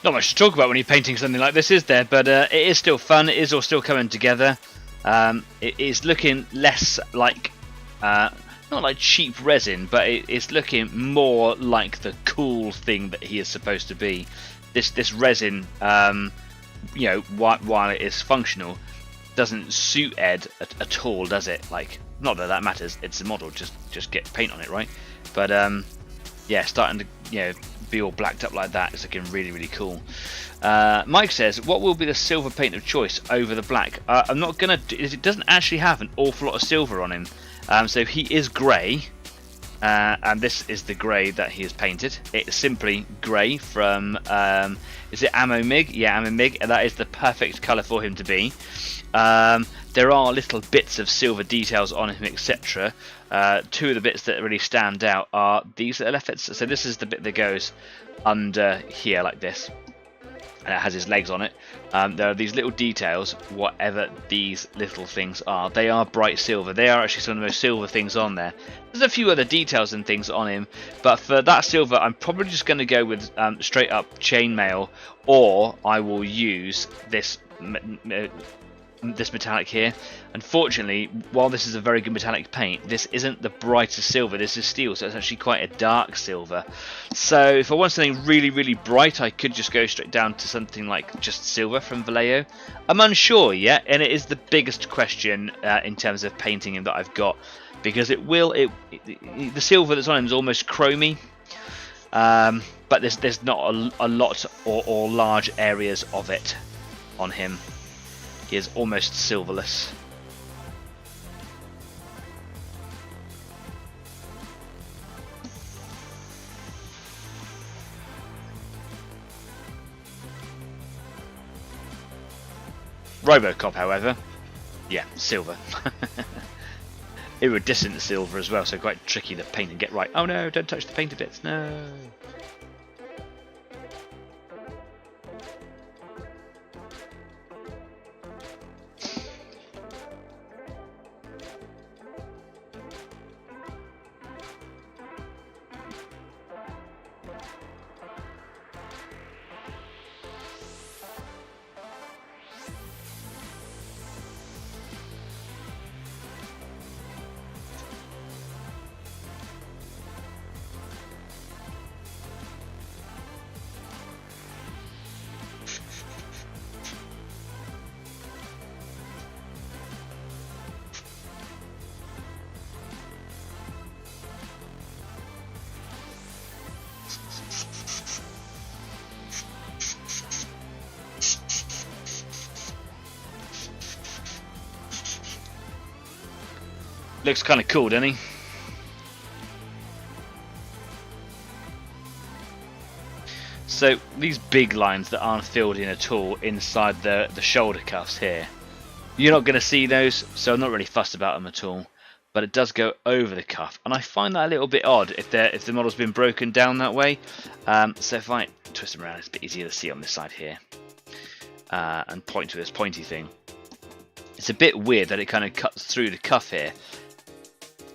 Speaker 1: Not much to talk about when you're painting something like this, is there? But it is still fun. It is all still coming together. It is looking less like, not like cheap resin, but it's looking more like the cool thing that he is supposed to be. This resin, you know, while it is functional, doesn't suit Ed at all, does it? Like, not that that matters. It's a model. Just get paint on it, right? But yeah, starting to, you know, be all blacked up like that is looking really, really cool. Mike says, what will be the silver paint of choice over the black? I'm not gonna. It doesn't actually have an awful lot of silver on him, so he is grey, and this is the grey that he has painted. It's simply grey from. Is it Ammo Mig? Yeah, Ammo Mig, and that is the perfect colour for him to be. There are little bits of silver details on him, etc. Two of the bits that really stand out are these little efforts. So this is the bit that goes under here like this, and it has his legs on it. There are these little details, whatever these little things are. They are bright silver. They are actually some of the most silver things on there. There's a few other details and things on him, but for that silver, I'm probably just going to go with straight up chainmail, or I will use this metallic here. Unfortunately, while this is a very good metallic paint, this isn't the brightest silver. This is steel, so it's actually quite a dark silver. So if I want something really, really bright, I could just go straight down to something like just silver from Vallejo. I'm unsure yet, and it is the biggest question in terms of painting him that I've got, because the silver that's on him is almost chromy, but there's not a lot or large areas of it on him. He is almost silverless. Robocop, however, yeah, silver. Iridescent silver as well, so quite tricky to paint and get right. Oh no, don't touch the painted bits, no. Looks kind of cool, doesn't he? So these big lines that aren't filled in at all inside the shoulder cuffs here, you're not going to see those, so I'm not really fussed about them at all. But it does go over the cuff, and I find that a little bit odd if the model's been broken down that way. So if I twist them around, it's a bit easier to see on this side here, and point to this pointy thing. It's a bit weird that it kind of cuts through the cuff here,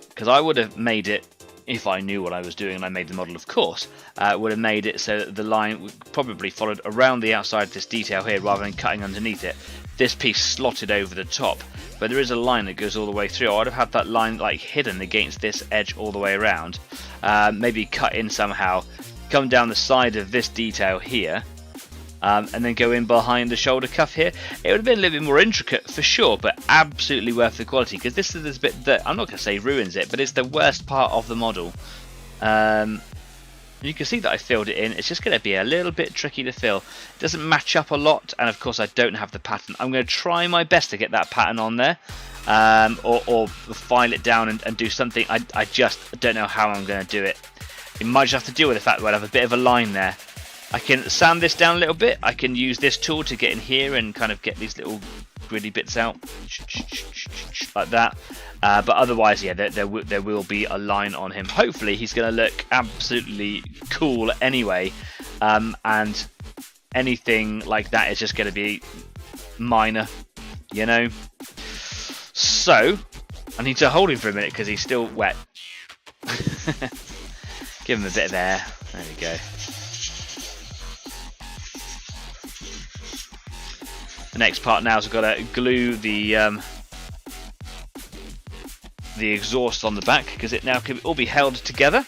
Speaker 1: because I would have made it, if I knew what I was doing and I made the model, of course, would have made it so that the line would probably followed around the outside of this detail here rather than cutting underneath it. This piece slotted over the top, but there is a line that goes all the way through. I'd have had that line like hidden against this edge all the way around, maybe cut in somehow, come down the side of this detail here, and then go in behind the shoulder cuff here. It would have been a little bit more intricate for sure, but absolutely worth the quality, because this is this bit that I'm not going to say ruins it, but it's the worst part of the model. You can see that I filled it in. It's just going to be a little bit tricky to fill. It doesn't match up a lot, and of course I don't have the pattern. I'm going to try my best to get that pattern on there, or file it down and do something. I just don't know how I'm going to do it. You might just have to deal with the fact that I have a bit of a line there. I can sand this down a little bit. I can use this tool to get in here and kind of get these little gritty bits out like that. But otherwise, yeah, there will be a line on him. Hopefully, he's going to look absolutely cool anyway. And anything like that is just going to be minor, you know. So I need to hold him for a minute because he's still wet. Give him a bit of air. There we go. The next part now is I've got to glue the exhaust on the back, because it now can all be held together.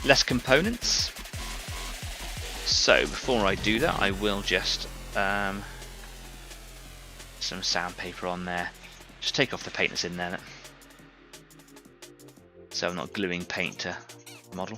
Speaker 1: Less components. So before I do that, I will just some sandpaper on there. Just take off the paint that's in there, so I'm not gluing paint to the model.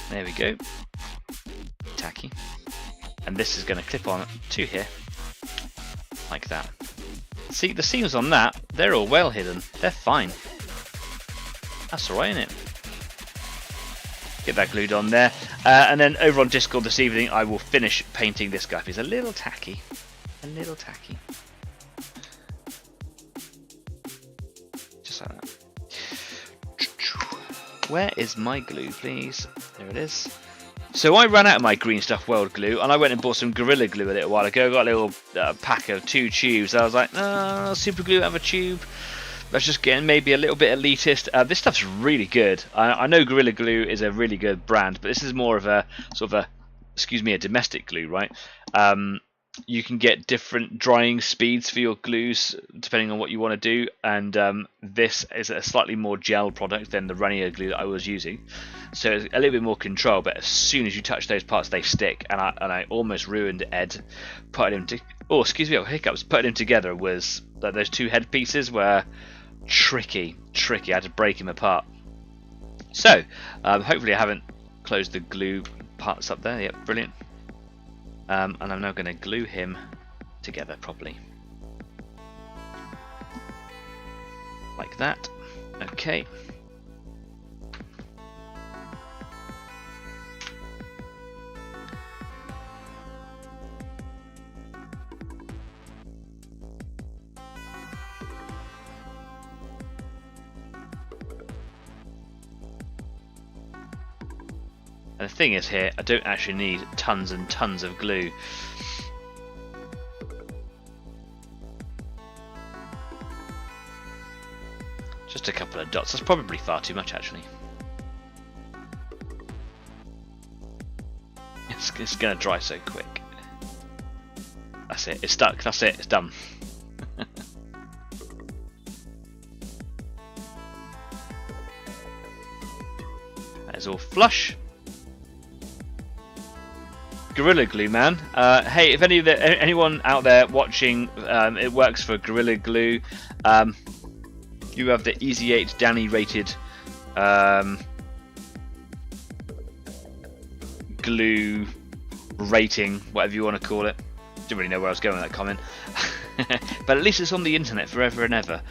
Speaker 1: There we go. Tacky. And this is going to clip on to here, like that. See, the seams on that, they're all well hidden. They're fine. That's alright, isn't it? Get that glued on there. And then over on Discord this evening, I will finish painting this guy. He's a little tacky. A little tacky. Just like that. Where is my glue, please? There it is. So I ran out of my Greenstuff World glue, and I went and bought some Gorilla Glue a little while ago. Got a little pack of 2 tubes. I was like, no, super glue out of a tube. Let's just get maybe a little bit elitist. This stuff's really good. I know Gorilla Glue is a really good brand, but this is more of a sort of a, excuse me, a domestic glue, right? You can get different drying speeds for your glues depending on what you want to do, and this is a slightly more gel product than the Ranier glue that I was using, so it's a little bit more control. But as soon as you touch those parts, they stick, and I almost ruined Ed putting him to. Oh, excuse me, hiccups. Putting him together was like those 2 head pieces were tricky. I had to break him apart. So hopefully I haven't closed the glue parts up there. Yep, brilliant. And I'm now going to glue him together properly. Like that. Okay. And the thing is here, I don't actually need tons and tons of glue. Just a couple of dots. That's probably far too much, actually. It's going to dry so quick. That's it. It's stuck. That's it. It's done. That is all flush. Gorilla Glue, man. Hey, if anyone out there watching, it works for Gorilla Glue. You have the Easy 8 Danny rated glue rating, whatever you want to call it. Didn't really know where I was going with that comment, but at least it's on the internet forever and ever.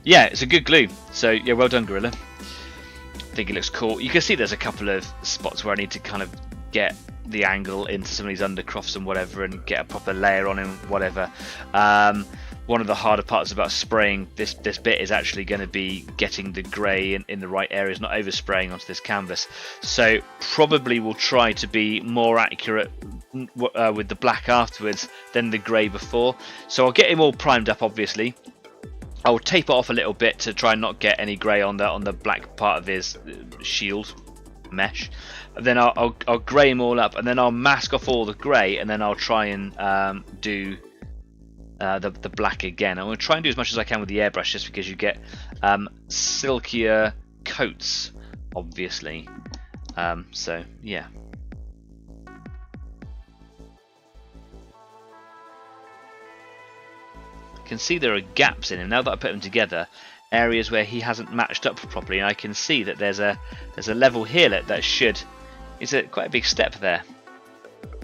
Speaker 1: Yeah, it's a good glue. So yeah, well done, Gorilla. I think it looks cool. You can see there's a couple of spots where I need to kind of get the angle into some of these undercrofts and whatever, and get a proper layer on him, whatever. One of the harder parts about spraying this bit is actually going to be getting the grey in the right areas, not overspraying onto this canvas. So probably we'll try to be more accurate with the black afterwards than the grey before. So I'll get him all primed up, obviously. I'll tape it off a little bit to try and not get any grey on the black part of his shield mesh. Then I'll grey him all up, and then I'll mask off all the grey, and then I'll try and do the black again. I'm going to try and do as much as I can with the airbrush, just because you get silkier coats, obviously. So yeah. You can see there are gaps in him now that I put them together, areas where he hasn't matched up properly, and I can see that there's a level here that should is quite a big step there.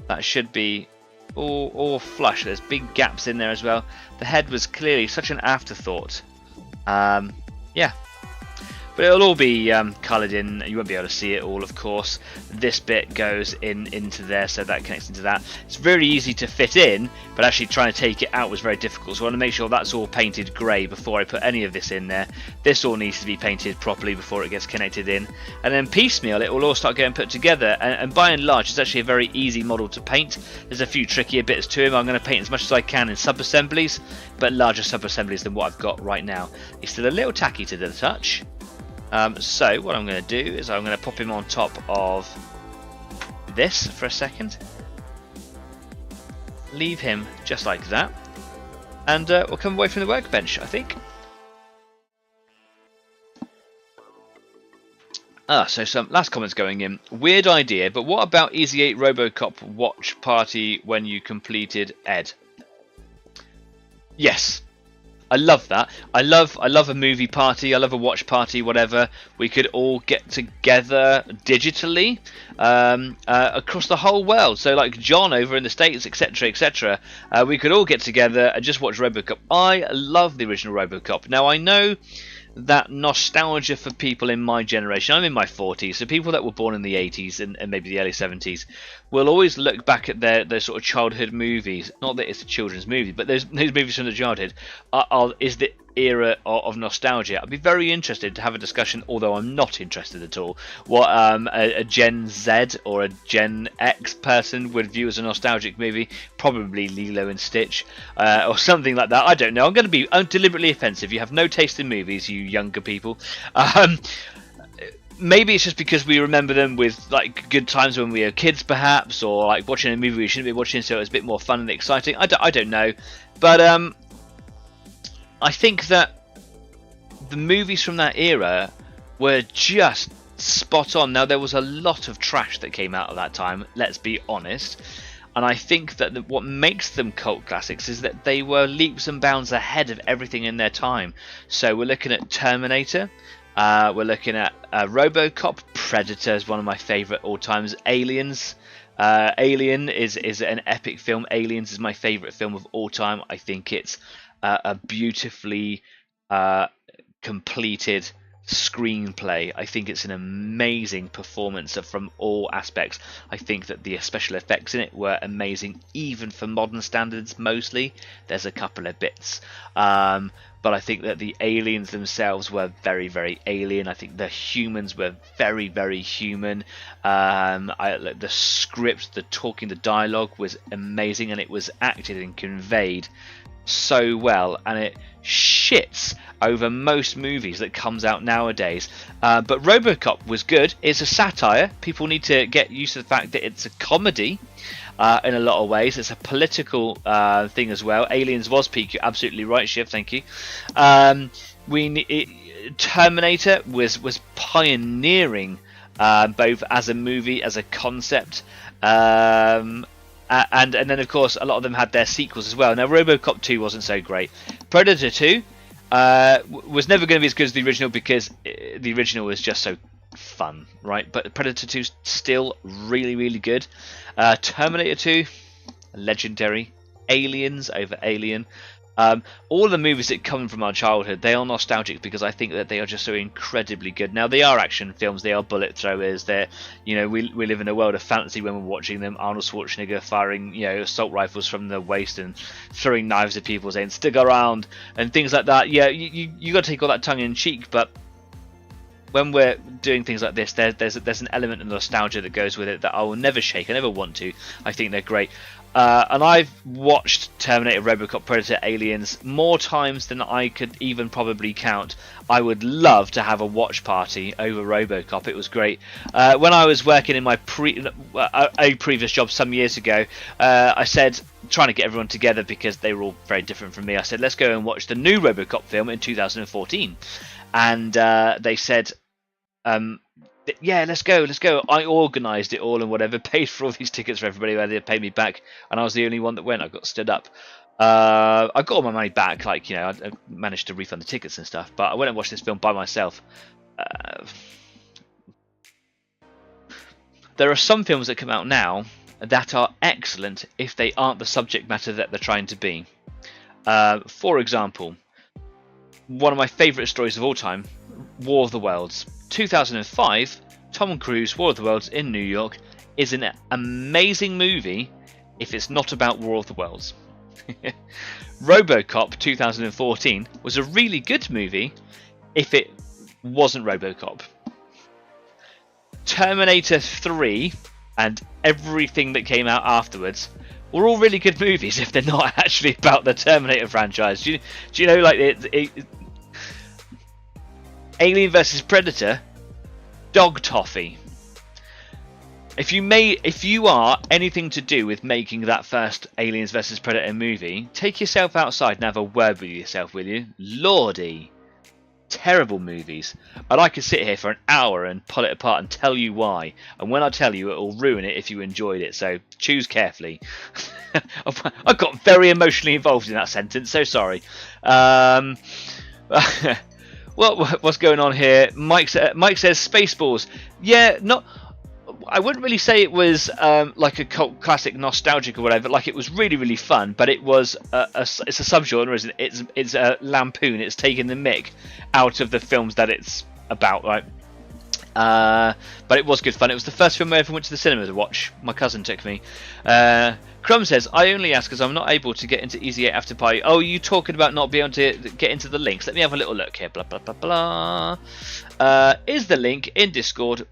Speaker 1: That should be all flush. There's big gaps in there as well. The head was clearly such an afterthought. Yeah. But it'll all be coloured in. You won't be able to see it all, of course. This bit goes into there, so that connects into that. It's very easy to fit in, but actually trying to take it out was very difficult. So I want to make sure that's all painted grey before I put any of this in there. This all needs to be painted properly before it gets connected in. And then piecemeal, it will all start getting put together. And by and large, it's actually a very easy model to paint. There's a few trickier bits to him. I'm going to paint as much as I can in sub-assemblies, but larger sub-assemblies than what I've got right now. He's still a little tacky to the touch. So what I'm going to do is I'm going to pop him on top of this for a second. Leave him just like that. And we'll come away from the workbench, I think. So some last comments going in. Weird idea, but what about Easy 8 Robocop watch party when you completed Ed? Yes. I love that. I love a movie party. I love a watch party. Whatever. We could all get together digitally across the whole world. So like John over in the States, etc., etc. We could all get together and just watch RoboCop. I love the original RoboCop. Now I know that nostalgia for people in my generation. I'm in my 40s, so people that were born in the 80s and maybe the early 70s will always look back at their sort of childhood movies. Not that it's a children's movie, but those movies from the childhood is the era of nostalgia. I'd be very interested to have a discussion, although I'm not interested at all, what a Gen Z or a Gen X person would view as a nostalgic movie. Probably Lilo and Stitch or something like that. I don't know. I'm going to be deliberately offensive. You have no taste in movies, you younger people. Maybe it's just because we remember them with like good times when we were kids, perhaps, or like watching a movie we shouldn't be watching, so it was a bit more fun and exciting. I don't know, but I think that the movies from that era were just spot on. Now, there was a lot of trash that came out of that time, let's be honest. And I think that what makes them cult classics is that they were leaps and bounds ahead of everything in their time. So we're looking at Terminator. We're looking at RoboCop. Predator is one of my favourite all times. Aliens. Alien is an epic film. Aliens is my favourite film of all time. I think it's a beautifully completed screenplay. I think it's an amazing performance from all aspects. I think that the special effects in it were amazing, even for modern standards. Mostly, there's a couple of bits, but I think that the aliens themselves were very, very alien. I think the humans were very, very human. The script, the talking, the dialogue was amazing, and it was acted and conveyed so well, and it shits over most movies that comes out nowadays. But RoboCop was good. It's a satire. People need to get used to the fact that it's a comedy in a lot of ways. It's a political thing as well. Aliens was peak. You're absolutely right, Shiv. Thank you. Terminator was pioneering both as a movie, as a concept. And then, of course, a lot of them had their sequels as well. Now, RoboCop 2 wasn't so great. Predator 2 was never going to be as good as the original because the original was just so fun, right? But Predator 2 is still really, really good. Terminator 2, legendary. Aliens over Alien. All the movies that come from our childhood, they are nostalgic because I think that they are just so incredibly good. Now, they are action films, they are bullet throwers, they're, we live in a world of fantasy when we're watching them. Arnold Schwarzenegger firing, assault rifles from the waist and throwing knives at people saying, stick around, and things like that. Yeah, you got to take all that tongue in cheek, but when we're doing things like this, there's an element of nostalgia that goes with it that I will never shake. I never want to. I think they're great. And I've watched Terminator, RoboCop, Predator, Aliens more times than I could even probably count. I would love to have a watch party over RoboCop. It was great. When I was working in my previous job some years ago, I said, trying to get everyone together because they were all very different from me, I said, let's go and watch the new RoboCop film in 2014. And they said, yeah, let's go. I organised it all and whatever, paid for all these tickets for everybody, they paid me back, and I was the only one that went. I got stood up. I got all my money back, I managed to refund the tickets and stuff, but I went and watched this film by myself. there are some films that come out now that are excellent if they aren't the subject matter that they're trying to be. For example, one of my favourite stories of all time, War of the Worlds. 2005, Tom Cruise, War of the Worlds in New York, is an amazing movie if it's not about War of the Worlds. RoboCop 2014 was a really good movie if it wasn't RoboCop. Terminator 3 and everything that came out afterwards were all really good movies if they're not actually about the Terminator franchise. Do you know, like Alien vs Predator, dog toffee. If you are anything to do with making that first Aliens vs Predator movie, take yourself outside and have a word with yourself, will you? Lordy. Terrible movies. And I could sit here for an hour and pull it apart and tell you why. And when I tell you, it will ruin it if you enjoyed it. So choose carefully. I got very emotionally involved in that sentence. So sorry. What's going on here? Mike says Spaceballs. Yeah, not. I wouldn't really say it was like a cult classic, nostalgic or whatever. Like, it was really, really fun, but it was it's a subgenre, isn't it? It's a lampoon. It's taking the mick out of the films that it's about, right? But it was good fun. It was the first film I ever went to the cinema to watch. My cousin took me. Crumb says, I only ask because I'm not able to get into Easy 8 After Party. Oh, you talking about not being able to get into the links? Let me have a little look here. Blah, blah, blah, blah. Is the link in Discord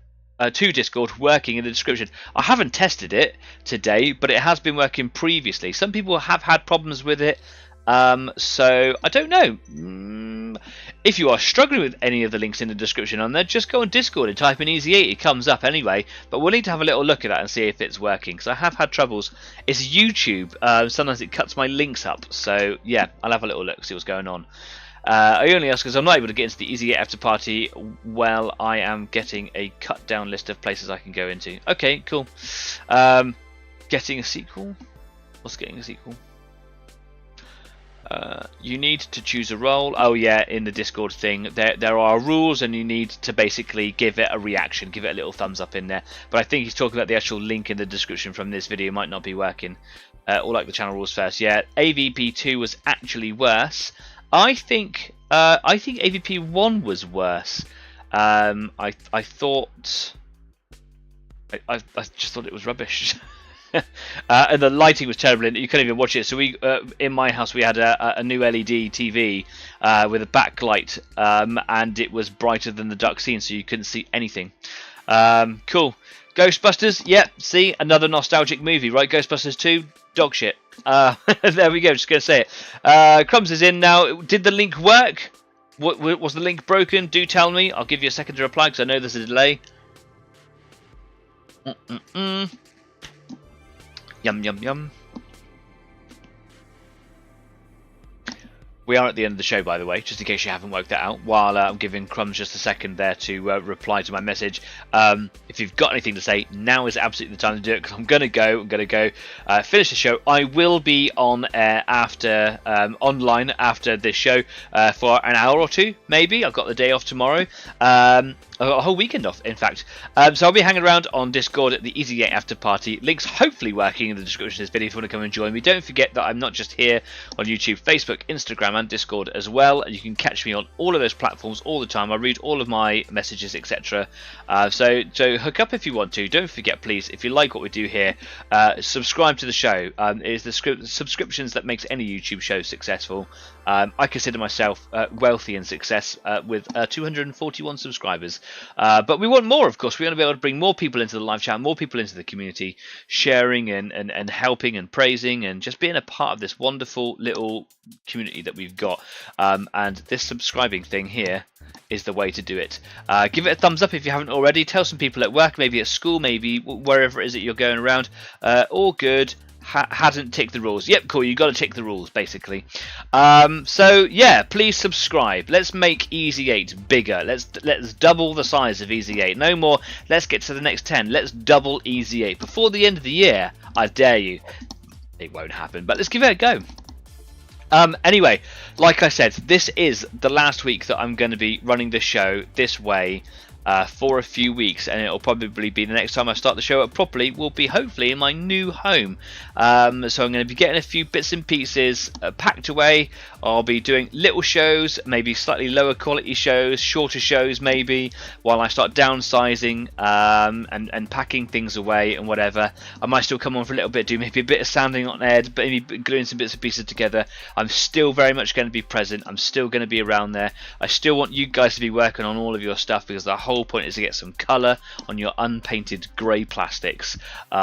Speaker 1: to Discord working in the description? I haven't tested it today, but it has been working previously. Some people have had problems with it, so I don't know. If you are struggling with any of the links in the description on there, just go on Discord and type in Easy 8. It comes up anyway, but we'll need to have a little look at that and see if it's working, because I have had troubles. It's YouTube. Sometimes it cuts my links up, so yeah, I'll have a little look, see what's going on. I only ask because I'm not able to get into the Easy 8 After Party while I am getting a cut down list of places I can go into. Okay, cool. Getting a sequel? What's getting a sequel? You need to choose a role. Oh yeah, in the Discord thing, there are rules, and you need to basically give it a reaction, give it a little thumbs up in there. But I think he's talking about the actual link in the description from this video might not be working. Or like the channel rules first. Yeah, AVP2 was actually worse. I think AVP 1 was worse. I thought I just thought it was rubbish. And the lighting was terrible, and you couldn't even watch it. So we in my house we had a new LED TV with a backlight, and it was brighter than the duck scene, so you couldn't see anything. Cool. Ghostbusters, yep, see, another nostalgic movie, right? Ghostbusters 2, dog shit. There we go, just going to say it. Crumbs is in now. Did the link work? Was the link broken? Do tell me. I'll give you a second to reply, because I know there's a delay. Yum, yum, yum. We are at the end of the show, by the way, just in case you haven't worked that out, while I'm giving Crumbs just a second there to reply to my message. If you've got anything to say, now is absolutely the time to do it, because I'm going to go finish the show. I will be on air after, online after this show for an hour or two, maybe. I've got the day off tomorrow. I've got a whole weekend off, in fact. So I'll be hanging around on Discord at the Easy 8 After Party. Links hopefully working in the description of this video if you want to come and join me. Don't forget that I'm not just here on YouTube, Facebook, Instagram and Discord as well. You can catch me on all of those platforms all the time. I read all of my messages, etc. So hook up if you want to. Don't forget, please, if you like what we do here, subscribe to the show. It is the subscriptions that makes any YouTube show successful. I consider myself wealthy in success with 241 subscribers. But we want more, of course. We want to be able to bring more people into the live chat, more people into the community, sharing and helping and praising and just being a part of this wonderful little community that we've got. And this subscribing thing here is the way to do it. Give it a thumbs up if you haven't already. Tell some people at work, maybe at school, maybe wherever it is that you're going around. All good. Hadn't ticked the rules. Yep, cool. You got to tick the rules, basically. So yeah, please subscribe. Let's make Easy 8 bigger. Let's double the size of Easy 8. No more. Let's get to the next 10. Let's double Easy 8 before the end of the year. I dare you. It won't happen, but let's give it a go. Anyway, like I said, this is the last week that I'm going to be running the show this way. for a few weeks, and it'll probably be the next time I start the show up properly will be hopefully in my new home. So I'm going to be getting a few bits and pieces packed away. I'll be doing little shows, maybe slightly lower quality shows, shorter shows maybe, while I start downsizing and packing things away and whatever. I might still come on for a little bit, do maybe a bit of sanding on Ed, but maybe gluing some bits and pieces together. I'm still very much going to be present. I'm still going to be around there. I still want you guys to be working on all of your stuff, because the whole point is to get some colour on your unpainted grey plastics.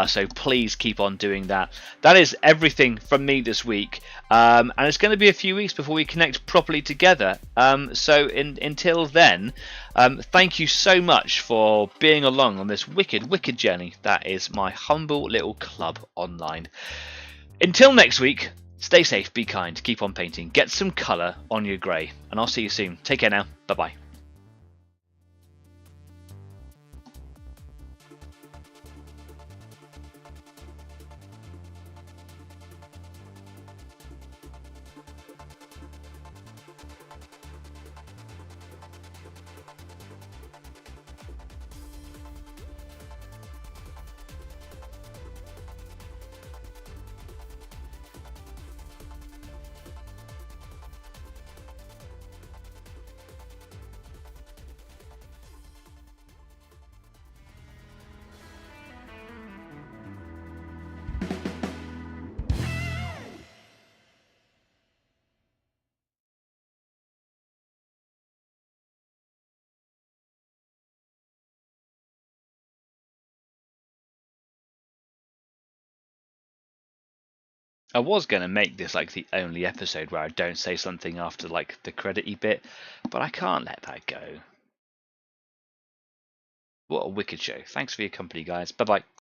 Speaker 1: So please keep on doing that. That is everything from me this week, and it's going to be a few weeks before we connect properly together. Until then, thank you so much for being along on this wicked journey that is my humble little club online. Until next week, stay safe, be kind, keep on painting, get some colour on your grey, and I'll see you soon. Take care now. Bye bye. I was going to make this like the only episode where I don't say something after like the credity bit, but I can't let that go. What a wicked show. Thanks for your company, guys. Bye bye.